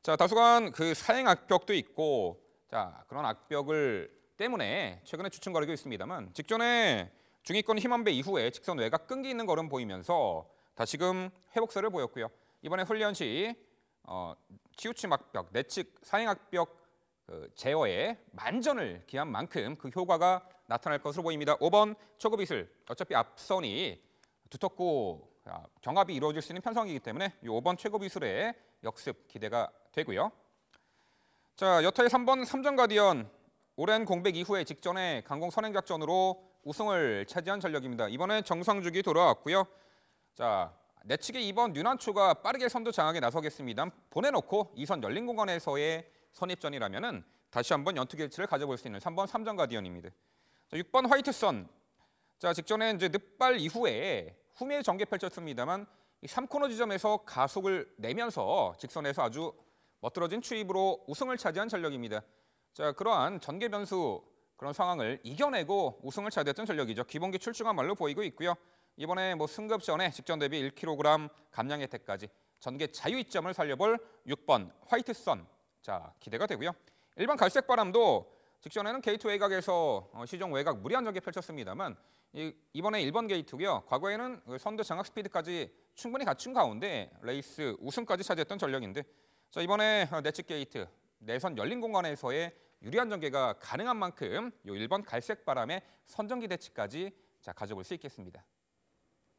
자, 다소간 그 사행 악벽도 있고, 자, 그런 악벽을 때문에 최근에 주춤거리고 있습니다만, 직전에 중위권 힘원배 이후에 직선 외곽 끈기 있는 걸음 보이면서 다시금 회복세를 보였고요. 이번에 훈련 시 치우침 악벽, 내측 사행 악벽 제어에 만전을 기한 만큼 그 효과가 나타날 것으로 보입니다. 5번 초급 이슬, 어차피 앞선이 두텁고 경합이 이루어질 수 있는 편성이기 때문에 이 5번 최고급 이슬의 역습 기대가 되고요. 자, 여타의 3번 삼전 가디언, 오랜 공백 이후에 직전에 강공 선행작전으로 우승을 차지한 전력입니다. 이번에 정상주기 돌아왔고요. 자, 내측의 2번 뉴난초가 빠르게 선두 장악에 나서겠습니다. 보내놓고 2선 열린 공간에서의 선입전이라면은 다시 한번 연투일치를 가져볼 수 있는 3번 삼전 가디언입니다. 자, 6번 화이트선. 자, 직전에 이제 늑발 이후에 후미의 전개 펼쳤습니다만 이 3코너 지점에서 가속을 내면서 직선에서 아주 멋들어진 추입으로 우승을 차지한 전력입니다. 자, 그러한 전개 변수 그런 상황을 이겨내고 우승을 차지했던 전력이죠. 기본기 출중한 말로 보이고 있고요. 이번에 승급 전에 직전 대비 1kg 감량 혜택까지 전개 자유 이점을 살려볼 6번 화이트선. 자, 기대가 되고요. 1번 갈색 바람도 직전에는 게이트 외곽에서 시종 외곽 무리한 전개 펼쳤습니다만 이번에 1번 게이트고요. 과거에는 선두 장악 스피드까지 충분히 갖춘 가운데 레이스 우승까지 차지했던 전력인데, 자, 이번에 내측 게이트 내선 열린 공간에서의 유리한 전개가 가능한 만큼 이 1번 갈색 바람의 선전기 대치까지 자, 가져볼 수 있겠습니다.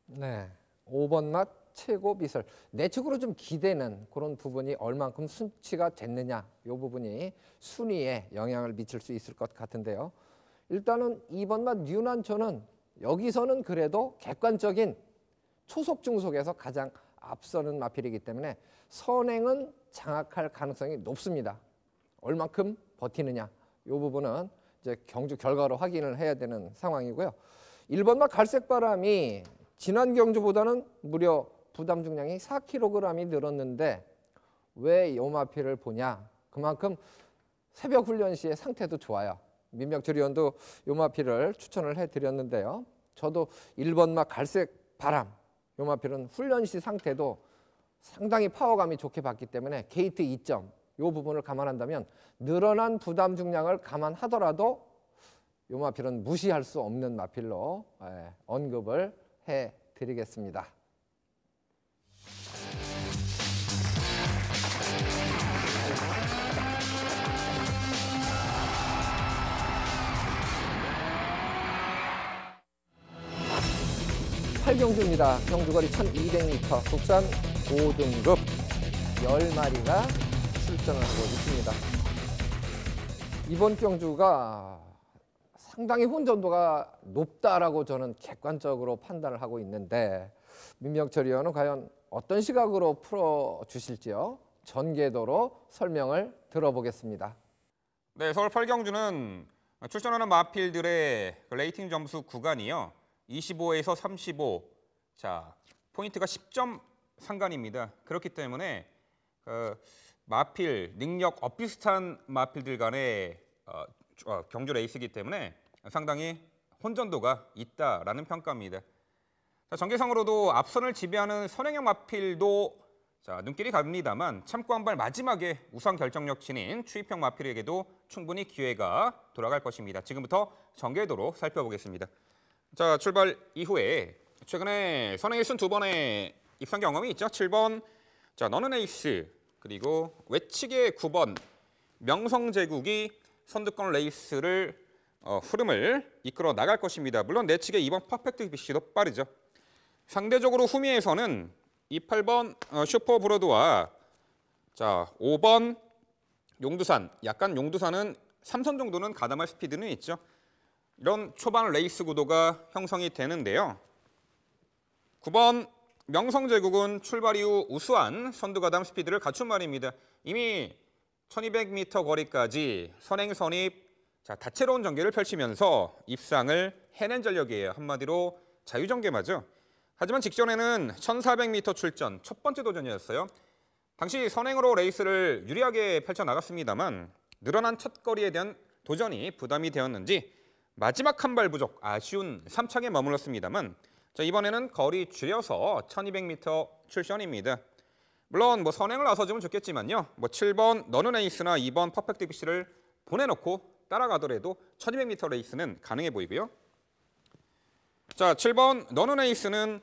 네, 5번 맛 최고 비설. 내측으로 좀 기대는 그런 부분이 얼만큼 순치가 됐느냐, 이 부분이 순위에 영향을 미칠 수 있을 것 같은데요. 일단은 2번 맛 뉴난초는 여기서는 그래도 객관적인 초속 중속에서 가장 앞서는 마필이기 때문에 선행은 장악할 가능성이 높습니다. 얼만큼 버티느냐, 이 부분은 이제 경주 결과로 확인을 해야 되는 상황이고요. 1번 맛 갈색 바람이 지난 경주보다는 무려 부담 중량이 4kg이 늘었는데 왜 요마피를 보냐? 그만큼 새벽 훈련 시의 상태도 좋아요. 민병철 위원도 요마피를 추천을 해드렸는데요. 저도 1번 맛 갈색 바람, 요마피는 훈련 시 상태도 상당히 파워감이 좋게 봤기 때문에 게이트 2점, 이 부분을 감안한다면 늘어난 부담 중량을 감안하더라도 요마필은 무시할 수 없는 마필로 언급을 해드리겠습니다. 팔경주입니다. 경주거리 1200m, 국산 5등급 10마리가 출전을 하고 있습니다. 이번 경주가 상당히 혼전도가 높다라고 저는 객관적으로 판단을 하고 있는데, 민병철 위원은 과연 어떤 시각으로 풀어주실지요? 전개도로 설명을 들어보겠습니다. 네, 서울 8경주는 출전하는 마필들의 레이팅 점수 구간이요. 25에서 35, 자, 포인트가 10점 상간입니다. 그렇기 때문에 마필, 능력 엇비슷한 마필들 간의 경주 레이스이기 때문에 상당히 혼전도가 있다라는 평가입니다. 자, 전개상으로도 앞선을 지배하는 선행형 마필도 자, 눈길이 갑니다만 참고 한 발 마지막에 우선 결정력 지닌 추입형 마필에게도 충분히 기회가 돌아갈 것입니다. 지금부터 전개도로 살펴보겠습니다. 자, 출발 이후에 최근에 선행에 쓴 2번의 입상 경험이 있죠. 7번 자, 너는 에이스, 그리고 외측의 9번 명성제국이 선두권 레이스를 흐름을 이끌어 나갈 것입니다. 물론 내측의 2번 퍼펙트 BC도 빠르죠. 상대적으로 후미에서는 이 8번 슈퍼 브로드와 자, 5번 용두산, 약간 용두산은 3선 정도는 가담할 스피드는 있죠. 이런 초반 레이스 구도가 형성이 되는데요. 9번 명성제국은 출발 이후 우수한 선두가담 스피드를 갖춘 말입니다. 이미 1200m 거리까지 선행 선입, 자, 다채로운 전개를 펼치면서 입상을 해낸 전력이에요. 한마디로 자유전개마죠. 하지만 직전에는 1400m 출전, 첫 번째 도전이었어요. 당시 선행으로 레이스를 유리하게 펼쳐나갔습니다만 늘어난 첫 거리에 대한 도전이 부담이 되었는지 마지막 한 발 부족, 아쉬운 3창에 머물렀습니다만 자, 이번에는 거리 줄여서 1200m 출전입니다. 물론 뭐 선행을 나서주면 좋겠지만요. 뭐 7번 너는 에이스나 2번 퍼펙트 BC를 보내놓고 따라가더라도 1200m 레이스는 가능해 보이고요. 자, 7번 너는 에이스는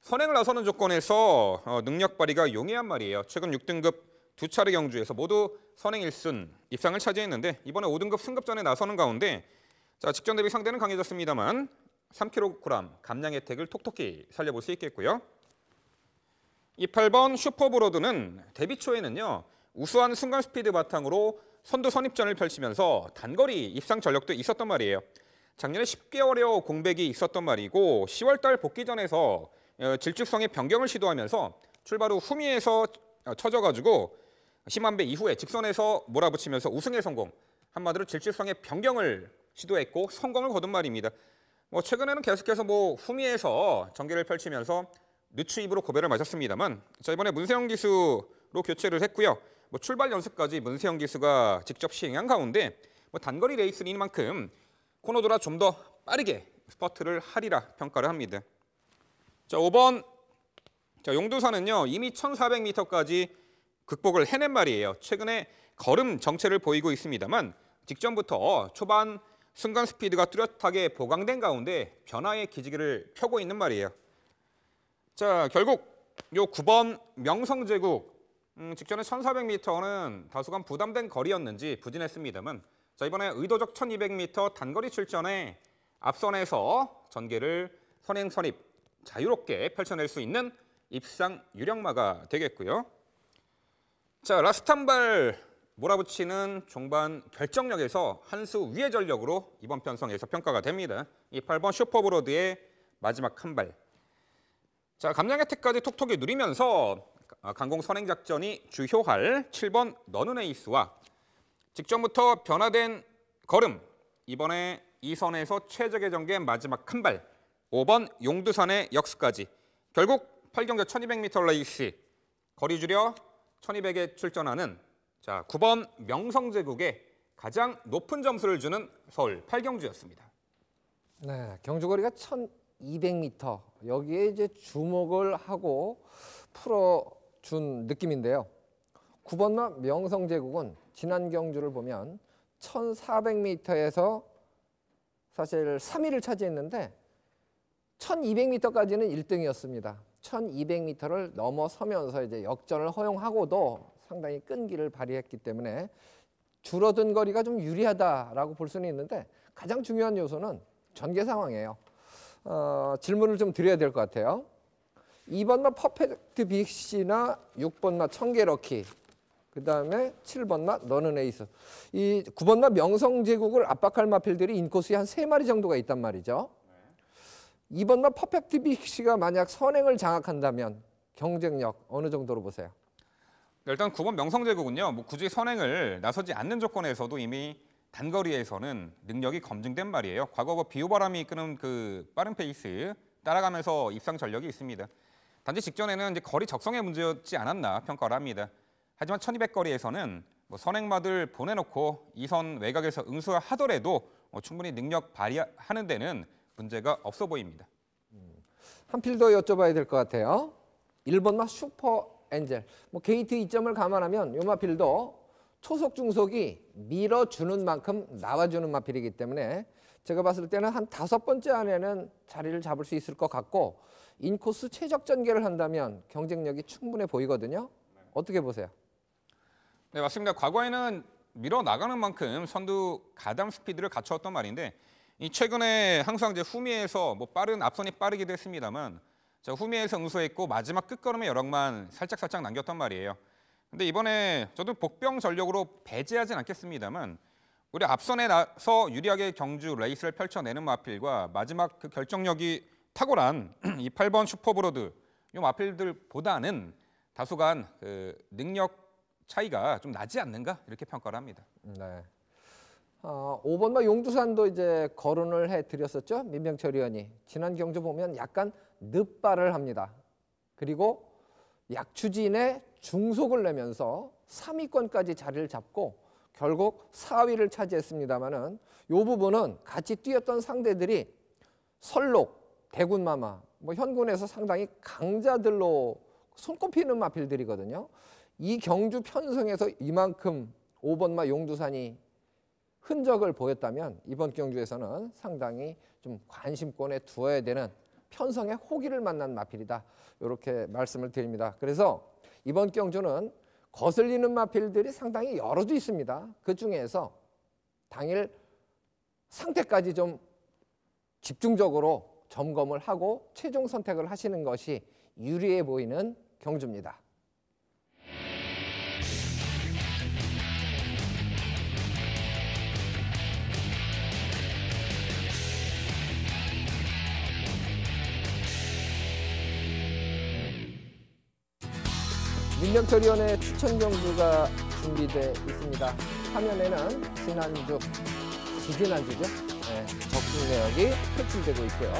선행을 나서는 조건에서 능력 발휘가 용이한 말이에요. 최근 6등급 두 차례 경주에서 모두 선행 1순 입상을 차지했는데 이번에 5등급 승급전에 나서는 가운데 자, 직전 대비 상대는 강해졌습니다만 3kg 감량 혜택을 톡톡히 살려볼 수 있겠고요. 이 8번 슈퍼브로드는 데뷔 초에는요. 우수한 순간 스피드 바탕으로 선두 선입전을 펼치면서 단거리 입상 전력도 있었단 말이에요. 작년에 10개월여 공백이 있었던 말이고 10월달 복귀전에서 질주성의 변경을 시도하면서 출발 후 후미에서 쳐져가지고 심한 배 이후에 직선에서 몰아붙이면서 우승에 성공. 한마디로 질주성의 변경을 시도했고 성공을 거둔 말입니다. 뭐 최근에는 계속해서 뭐 후미에서 전개를 펼치면서 늦추입으로 고배를 마셨습니다만 자, 이번에 문세영 기수로 교체를 했고요. 뭐 출발 연습까지 문세영 기수가 직접 시행한 가운데 뭐 단거리 레이스인 만큼 코너 돌아 좀 더 빠르게 스퍼트를 하리라 평가를 합니다. 자, 5번 자, 용두산은요. 이미 1400m까지 극복을 해낸 말이에요. 최근에 걸음 정체를 보이고 있습니다만 직전부터 초반 순간 스피드가 뚜렷하게 보강된 가운데 변화의 기지개를 펴고 있는 말이에요. 자, 결국 요 9번 명성제국 직전에 1400m는 다소간 부담된 거리였는지 부진했습니다만 자, 이번에 의도적 1200m 단거리 출전에 앞선에서 전개를 선행 선입 자유롭게 펼쳐낼 수 있는 입상 유력마가 되겠고요. 자, 라스트 한 발 몰아붙이는 종반 결정력에서 한 수 위의 전력으로 이번 편성에서 평가가 됩니다. 이 8번 슈퍼브로드의 마지막 한 발. 자, 감량 혜택까지 톡톡히 누리면서 강공 선행 작전이 주효할 7번 너는 에이스와 직전부터 변화된 걸음, 이번에 2선에서 최적의 전개 마지막 한 발, 5번 용두산의 역수까지 결국 8경기 1200m 레이스 거리 줄여 1200에 출전하는 자, 9번 명성제국에 가장 높은 점수를 주는 서울 8경주였습니다. 네, 경주거리가 1200m. 여기에 이제 주목을 하고 풀어준 느낌인데요. 9번마 명성제국은 지난 경주를 보면 1400m에서 사실 3위를 차지했는데 1200m까지는 1등이었습니다. 1200m를 넘어서면서 이제 역전을 허용하고도 상당히 끈기를 발휘했기 때문에 줄어든 거리가 좀 유리하다라고 볼 수는 있는데 가장 중요한 요소는 전개 상황이에요. 질문을 좀 드려야 될 것 같아요. 2번마 퍼펙트 빅시나 6번마 청계럭키, 그 다음에 7번마 너는 에이스. 이 9번마 명성제국을 압박할 마필들이 인코스에 한 3마리 정도가 있단 말이죠. 2번마 퍼펙트 빅시가 만약 선행을 장악한다면 경쟁력 어느 정도로 보세요? 일단 9번 명성제국은요. 뭐 굳이 선행을 나서지 않는 조건에서도 이미 단거리에서는 능력이 검증된 말이에요. 과거 비호바람이 이끄는 그 빠른 페이스 따라가면서 입상 전력이 있습니다. 단지 직전에는 이제 거리 적성의 문제였지 않았나 평가를 합니다. 하지만 1200거리에서는 뭐 선행마들 보내놓고 2선 외곽에서 응수하더라도 충분히 능력 발휘하는 데는 문제가 없어 보입니다. 한 필 더 여쭤봐야 될 것 같아요. 1번마 슈퍼 엔젤. 뭐 게이트 2점을 감안하면 요 마필도 초속 중속이 밀어주는 만큼 나와주는 마필이기 때문에 제가 봤을 때는 한 5번째 안에는 자리를 잡을 수 있을 것 같고 인코스 최적 전개를 한다면 경쟁력이 충분해 보이거든요. 어떻게 보세요? 네, 맞습니다. 과거에는 밀어나가는 만큼 선두 가담 스피드를 갖추었던 말인데 이 최근에 항상 이제 후미에서 뭐 빠른 앞선이 빠르기도 했습니다만 자, 후미에서 응수했고 마지막 끝걸음의 여력만 살짝 남겼단 말이에요. 근데 이번에 저도 복병 전력으로 배제하진 않겠습니다만 우리 앞선에 나서 유리하게 경주 레이스를 펼쳐내는 마필과 마지막 그 결정력이 탁월한 이 8번 슈퍼브로드 이 마필들보다는 다소간 그 능력 차이가 좀 나지 않는가 이렇게 평가를 합니다. 네. 5번마 용두산도 이제 거론을 해드렸었죠. 민병철 의원이. 지난 경주 보면 약간 늦발을 합니다. 그리고 약추진에 중속을 내면서 3위권까지 자리를 잡고 결국 4위를 차지했습니다만은 이 부분은 같이 뛰었던 상대들이 설록, 대군마마, 뭐 현군에서 상당히 강자들로 손꼽히는 마필들이거든요. 이 경주 편성에서 이만큼 5번마 용두산이 흔적을 보였다면 이번 경주에서는 상당히 좀 관심권에 두어야 되는 편성의 호기를 만난 마필이다. 이렇게 말씀을 드립니다. 그래서 이번 경주는 거슬리는 마필들이 상당히 여러도 있습니다. 그 중에서 당일 상태까지 좀 집중적으로 점검을 하고 최종 선택을 하시는 것이 유리해 보이는 경주입니다. 민병철위원회 추천 경주가 준비되어 있습니다. 화면에는 지난주, 지지난주죠. 네, 적중 내역이 표출되고 있고요.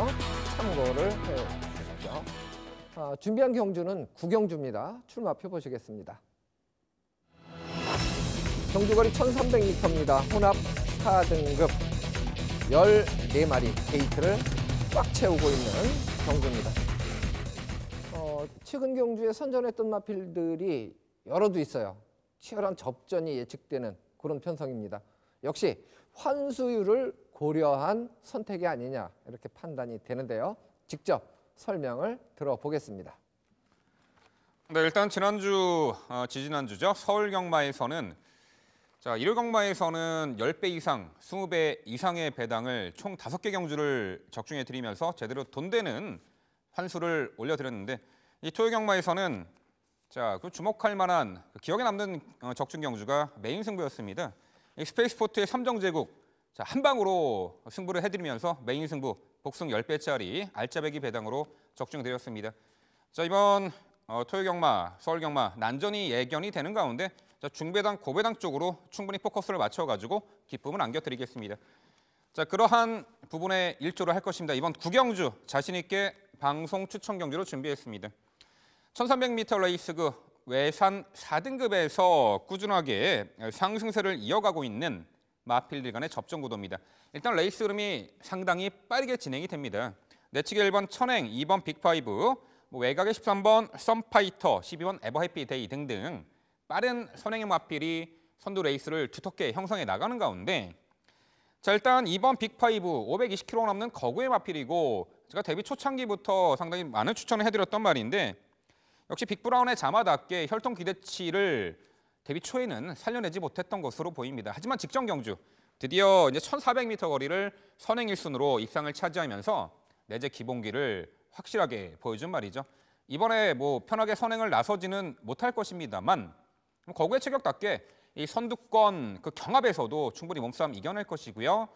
참고를 해주십시오. 준비한 경주는 9경주입니다. 출마표 보시겠습니다. 경주거리 1300m입니다. 혼합 4등급 14마리 게이트를 꽉 채우고 있는 경주입니다. 최근 경주에 선전했던 마필들이 여러도 있어요. 치열한 접전이 예측되는 그런 편성입니다. 역시 환수율을 고려한 선택이 아니냐 이렇게 판단이 되는데요. 직접 설명을 들어보겠습니다. 네, 일단 지지난주죠. 서울 경마에서는 일요 경마에서는 10배 이상, 20배 이상의 배당을 총 5개 경주를 적중해 드리면서 제대로 돈 되는 환수를 올려드렸는데 이 토요 경마에서는 그 주목할 만한 기억에 남는 적중 경주가 메인 승부였습니다. 이 스페이스포트의 삼정제국 한 방으로 승부를 해드리면서 메인 승부 복승 10배짜리 알짜배기 배당으로 적중드렸습니다. 이번 토요 경마, 서울 경마 난전이 예견이 되는 가운데 중배당, 고배당 쪽으로 충분히 포커스를 맞춰가지고 기쁨을 안겨드리겠습니다. 그러한 부분에 일조를 할 것입니다. 이번 9경주 자신 있게 방송 추천 경주로 준비했습니다. 1300m 레이스 외산 4등급에서 꾸준하게 상승세를 이어가고 있는 마필들 간의 접전 구도입니다. 일단 레이스 흐름이 상당히 빠르게 진행이 됩니다. 내치기 1번 천행, 2번 빅5, 외곽의 13번 썸파이터, 12번 에버해피데이 등등 빠른 선행의 마필이 선두 레이스를 두텁게 형성해 나가는 가운데 일단 2번 빅5, 520km 넘는 거구의 마필이고 제가 데뷔 초창기부터 상당히 많은 추천을 해드렸던 말인데 역시 빅브라운의 자마답게 혈통 기대치를 데뷔 초에는 살려내지 못했던 것으로 보입니다. 하지만 직전 경주 드디어 이제 1400m 거리를 선행 1순으로 입상을 차지하면서 내재 기본기를 확실하게 보여준 말이죠. 이번에 편하게 선행을 나서지는 못할 것입니다만 거구의 체격답게 이 선두권 경합에서도 충분히 몸싸움 이겨낼 것이고요.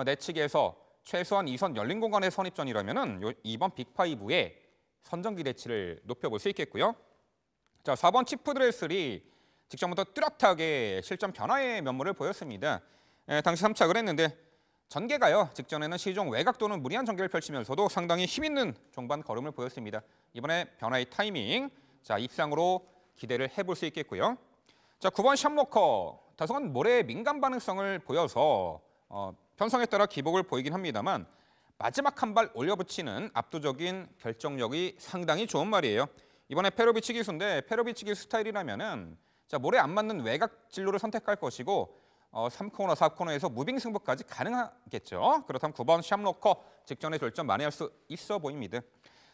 내치기에서 최소한 2선 열린 공간의 선입전이라면은 2번 빅5의 선정 기대치를 높여볼 수 있겠고요. 4번 치프드레슬이 직전부터 뚜렷하게 실전 변화의 면모를 보였습니다. 당시 3착을 했는데 전개가요. 직전에는 시종 외곽 도는 무리한 전개를 펼치면서도 상당히 힘있는 종반 걸음을 보였습니다. 이번에 변화의 타이밍, 입상으로 기대를 해볼 수 있겠고요. 9번 샵로커, 다소간 모래의 민감 반응성을 보여서 편성에 따라 기복을 보이긴 합니다만 마지막 한 발 올려붙이는 압도적인 결정력이 상당히 좋은 말이에요. 이번에 페로비치 기수인데 페로비치 기수 스타일이라면은 모래 안 맞는 외곽 진로를 선택할 것이고 3코너, 4코너에서 무빙 승부까지 가능하겠죠. 그렇다면 9번 샵로커 직전에 졸전 많이 할 수 있어 보입니다.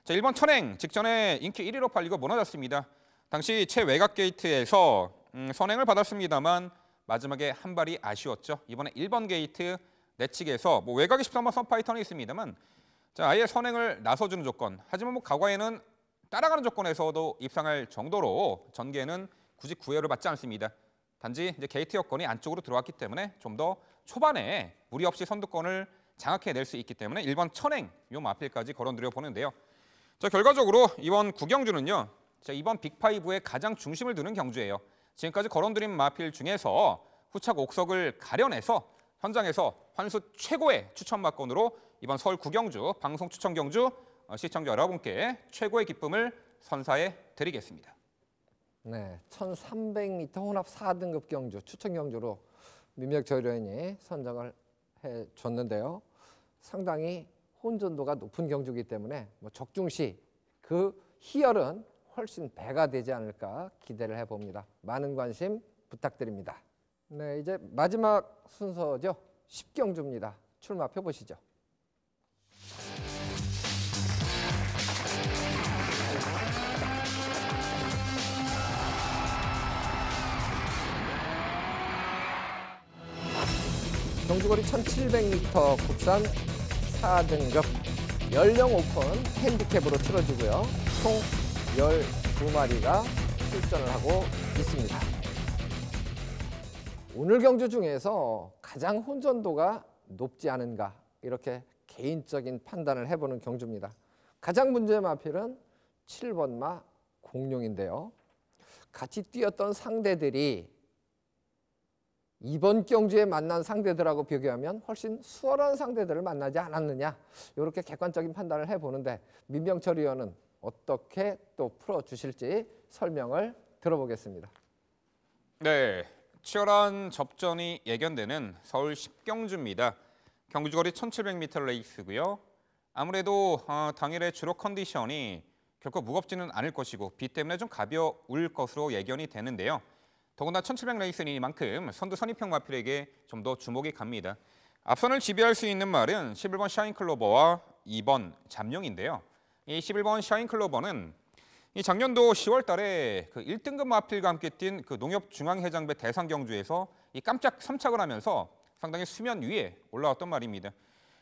1번 천행 직전에 인기 1위로 팔리고 무너졌습니다. 당시 최외곽 게이트에서 선행을 받았습니다만 마지막에 한 발이 아쉬웠죠. 이번에 1번 게이트 내치기에서 외곽이 13번 썸파이터는 있습니다만 아예 선행을 나서주는 조건, 하지만 과거에는 따라가는 조건에서도 입상할 정도로 전개는 굳이 구애를 받지 않습니다. 단지 이제 게이트 여건이 안쪽으로 들어왔기 때문에 좀 더 초반에 무리 없이 선두권을 장악해낼 수 있기 때문에 1번 천행 요 마필까지 걸어드려 보는데요. 결과적으로 이번 9경주는요. 2번 빅5의 가장 중심을 두는 경주예요. 지금까지 걸어드린 마필 중에서 후착 옥석을 가려내서 현장에서 환수 최고의 추천 마건으로 이번 서울 9경주 방송 추천 경주 시청자 여러분께 최고의 기쁨을 선사해 드리겠습니다. 네, 1300m 혼합 4등급 경주, 추천 경주로 민병철위원이 선정을 해줬는데요. 상당히 혼전도가 높은 경주이기 때문에 뭐 적중시 그 희열은 훨씬 배가 되지 않을까 기대를 해봅니다. 많은 관심 부탁드립니다. 네, 이제 마지막 순서죠. 10경주입니다. 출마표 보시죠. 경주거리 1700m 국산 4등급 연령 오픈 핸디캡으로 치러지고요. 총 12마리가 출전을 하고 있습니다. 오늘 경주 중에서 가장 혼전도가 높지 않은가 이렇게 개인적인 판단을 해보는 경주입니다. 가장 문제의 마필은 7번마 공룡인데요. 같이 뛰었던 상대들이 이번 경주에 만난 상대들하고 비교하면 훨씬 수월한 상대들을 만나지 않았느냐 이렇게 객관적인 판단을 해보는데 민병철 위원은 어떻게 또 풀어주실지 설명을 들어보겠습니다. 네, 치열한 접전이 예견되는 서울 10경주입니다. 경주거리 1700m 레이스고요. 아무래도 당일의 주로 컨디션이 결코 무겁지는 않을 것이고 비 때문에 좀 가벼울 것으로 예견이 되는데요. 더구나 1700 레이스이니만큼 선두 선입형 마필에게 좀 더 주목이 갑니다. 앞선을 지배할 수 있는 말은 11번 샤인클로버와 2번 잠룡인데요. 이 11번 샤인클로버는 이 작년도 10월 달에 그 1등급 마필과 함께 뛴 그 농협중앙해장배 대상 경주에서 이 깜짝 3착을 하면서 상당히 수면 위에 올라왔던 말입니다.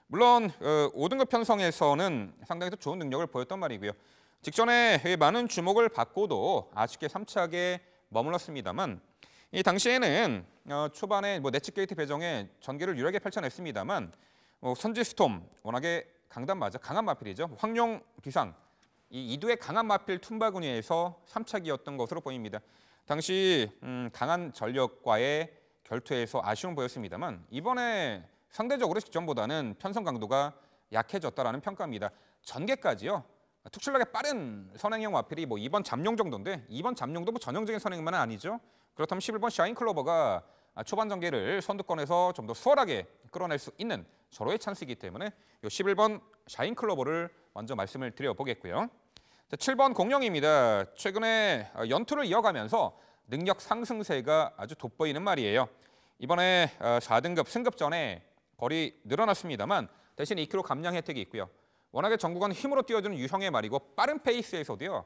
물론 5등급 편성에서는 상당히 또 좋은 능력을 보였던 말이고요. 직전에 많은 주목을 받고도 아쉽게 3착에 머물렀습니다만 이 당시에는 초반에 내치 게이트 배정에 전개를 유리하게 펼쳐냈습니다만 선지 스톰 워낙에 강한 마필이죠. 황룡 비상 이 2두의 강한 마필 툼바구니에서 3착이었던 것으로 보입니다. 당시 강한 전력과의 결투에서 아쉬움 보였습니다만 이번에 상대적으로 직전보다는 편성 강도가 약해졌다라는 평가입니다. 전개까지요. 특출나게 빠른 선행형 마필이 2번 잠룡 정도인데 2번 잠룡도 전형적인 선행만은 아니죠. 그렇다면 11번 샤인클로버가 초반 전개를 선두권에서 좀 더 수월하게 끌어낼 수 있는 절호의 찬스이기 때문에 이 11번 샤인클로버를 먼저 말씀을 드려보겠고요. 7번 공룡입니다. 최근에 연투를 이어가면서 능력 상승세가 아주 돋보이는 말이에요. 이번에 4등급 승급전에 거리 늘어났습니다만 대신 2km 감량 혜택이 있고요. 워낙에 전국은 힘으로 뛰어주는 유형의 말이고 빠른 페이스에서도요.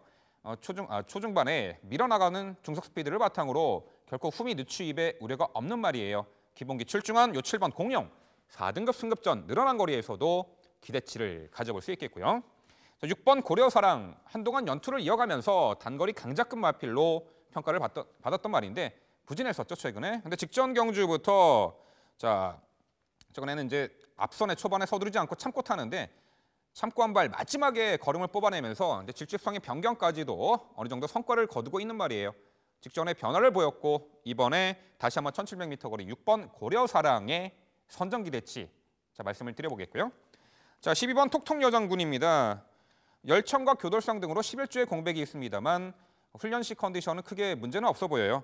초중반에 밀어나가는 중속 스피드를 바탕으로 결코 후미 늦추입에 우려가 없는 말이에요. 기본기 출중한 요 7번 공룡 4등급 승급전 늘어난 거리에서도 기대치를 가져볼 수 있겠고요. 6번 고려사랑 한동안 연투를 이어가면서 단거리 강자급 마필로 평가를 받았던 말인데 부진했었죠 최근에. 근데 직전 경주부터 최근에는 이제 앞선에 초반에 서두르지 않고 참고 타는데 참고 한 발 마지막에 걸음을 뽑아내면서 이제 질주성의 변경까지도 어느 정도 성과를 거두고 있는 말이에요. 직전에 변화를 보였고 이번에 다시 한번 1700m 거리 6번 고려사랑의 선정 기대치 말씀을 드려보겠고요. 12번 톡톡여장군입니다. 열천과 교돌상 등으로 11주의 공백이 있습니다만 훈련시 컨디션은 크게 문제는 없어 보여요.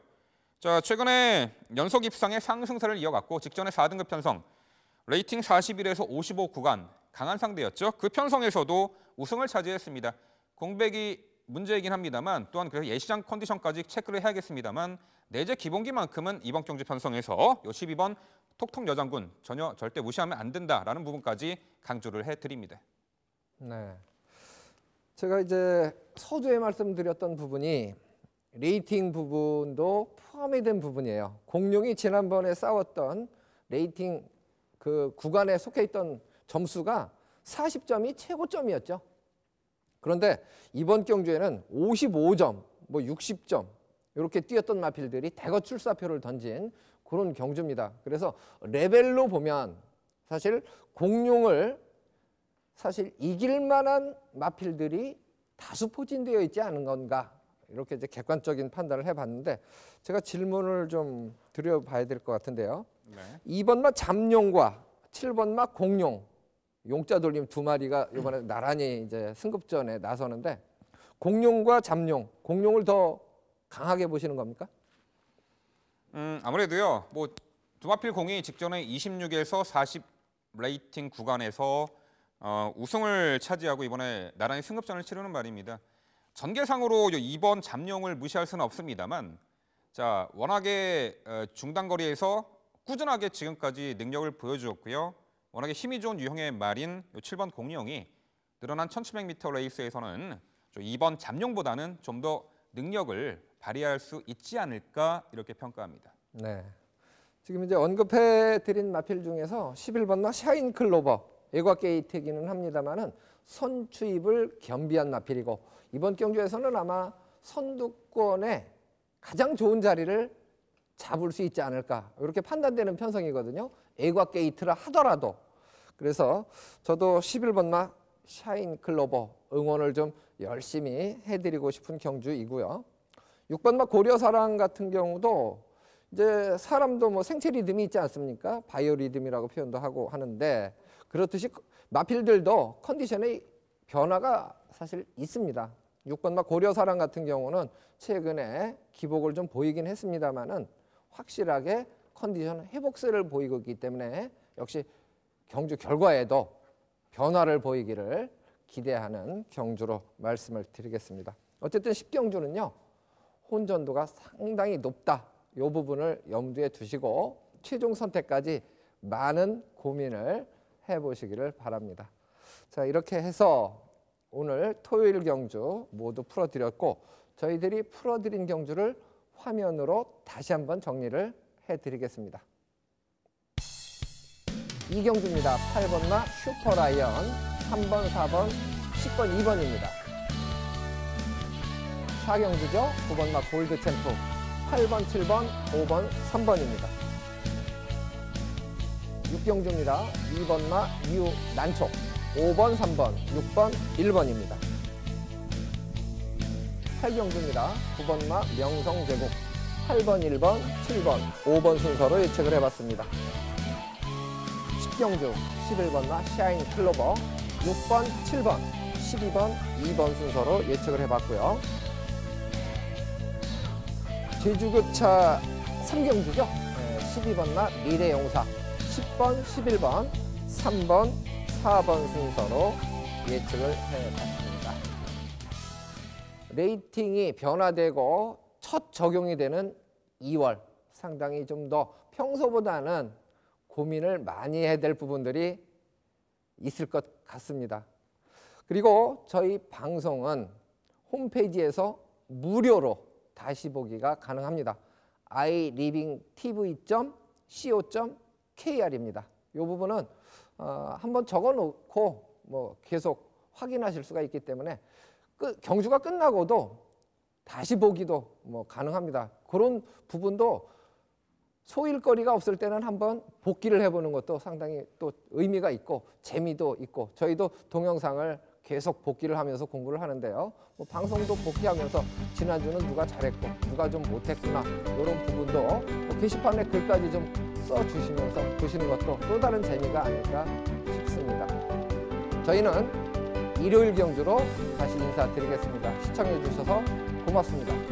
최근에 연속 입상의 상승세를 이어갔고 직전에 4등급 편성 레이팅 41에서 55 구간 강한 상대였죠. 그 편성에서도 우승을 차지했습니다. 공백이 문제이긴 합니다만 또한 그래서 예시장 컨디션까지 체크를 해야겠습니다만 내재 기본기만큼은 이번 경주 편성에서 12번 톡톡 여장군 전혀 절대 무시하면 안 된다라는 부분까지 강조를 해드립니다. 네, 제가 이제 서두에 말씀드렸던 부분이 레이팅 부분도 포함이 된 부분이에요. 공룡이 지난번에 싸웠던 레이팅 그 구간에 속해 있던 점수가 40점이 최고점이었죠. 그런데 이번 경주에는 55점, 60점 이렇게 뛰었던 마필들이 대거 출사표를 던진 그런 경주입니다. 그래서 레벨로 보면 사실 공룡을 이길 만한 마필들이 다수 포진되어 있지 않은 건가 이렇게 이제 객관적인 판단을 해봤는데 제가 질문을 좀 드려봐야 될 것 같은데요. 네. 2번마 잠룡과 7번마 공룡 용자 돌림 두 마리가 이번에 나란히 이제 승급전에 나서는데 공룡과 잠룡, 공룡을 더 강하게 보시는 겁니까? 아무래도요. 뭐 두마필 공이 직전에 26에서 40 레이팅 구간에서 우승을 차지하고 이번에 나란히 승급전을 치르는 말입니다. 전개상으로 이번 잠룡을 무시할 수는 없습니다만, 자 워낙에 중단거리에서 꾸준하게 지금까지 능력을 보여주었고요. 워낙에 힘이 좋은 유형의 말인 7번 공룡이 늘어난 1700m 레이스에서는 이번 잠룡보다는 좀 더 능력을 발휘할 수 있지 않을까 이렇게 평가합니다. 네. 지금 이제 언급해드린 마필 중에서 11번마 샤인 클로버 외곽 게이트기는 합니다만은 선추입을 겸비한 마필이고 이번 경주에서는 아마 선두권에 가장 좋은 자리를 잡을 수 있지 않을까 이렇게 판단되는 편성이거든요. 외곽 게이트라 하더라도. 그래서 저도 11번마 샤인 클로버 응원을 좀 열심히 해드리고 싶은 경주이고요. 6번마 고려사랑 같은 경우도 이제 사람도 뭐 생체 리듬이 있지 않습니까? 바이오 리듬이라고 표현도 하고 하는데 그렇듯이 마필들도 컨디션의 변화가 사실 있습니다. 6번마 고려사랑 같은 경우는 최근에 기복을 좀 보이긴 했습니다만은 확실하게 컨디션 회복세를 보이고 있기 때문에 역시 경주 결과에도 변화를 보이기를 기대하는 경주로 말씀을 드리겠습니다. 어쨌든 10경주는요. 혼전도가 상당히 높다. 이 부분을 염두에 두시고 최종 선택까지 많은 고민을 해보시기를 바랍니다. 자, 이렇게 해서 오늘 토요일 경주 모두 풀어드렸고 저희들이 풀어드린 경주를 화면으로 다시 한번 정리를 해드리겠습니다. 이 경주입니다. 8번마 슈퍼라이언, 3번, 4번, 10번, 2번입니다. 4경주죠. 9번마 골드 챔프, 8번, 7번, 5번, 3번입니다. 6경주입니다. 2번마 유 난촉, 5번, 3번, 6번, 1번입니다. 8경주입니다. 9번마 명성 제국, 8번, 1번, 7번, 5번 순서로 예측을 해봤습니다. 10경주 11번마 샤인 클로버, 6번, 7번, 12번, 2번 순서로 예측을 해봤고요. 제주교차 3경주죠. 12번마 미래용사, 10번, 11번, 3번, 4번 순서로 예측을 해봤습니다. 레이팅이 변화되고 첫 적용이 되는 2월 상당히 좀 더 평소보다는 고민을 많이 해야 될 부분들이 있을 것 같습니다. 그리고 저희 방송은 홈페이지에서 무료로 다시 보기가 가능합니다. ilivingtv.co.kr입니다. 이 부분은 한번 적어놓고 뭐 계속 확인하실 수가 있기 때문에 경주가 끝나고도 다시 보기도 뭐 가능합니다. 그런 부분도 소일거리가 없을 때는 한번 복기를 해보는 것도 상당히 또 의미가 있고 재미도 있고 저희도 동영상을 계속 복기를 하면서 공부를 하는데요. 뭐 방송도 복귀하면서 지난주는 누가 잘했고 누가 좀 못했구나 이런 부분도 뭐 게시판에 글까지 좀 써주시면서 보시는 것도 또 다른 재미가 아닐까 싶습니다. 저희는 일요일 경주로 다시 인사드리겠습니다. 시청해 주셔서 고맙습니다.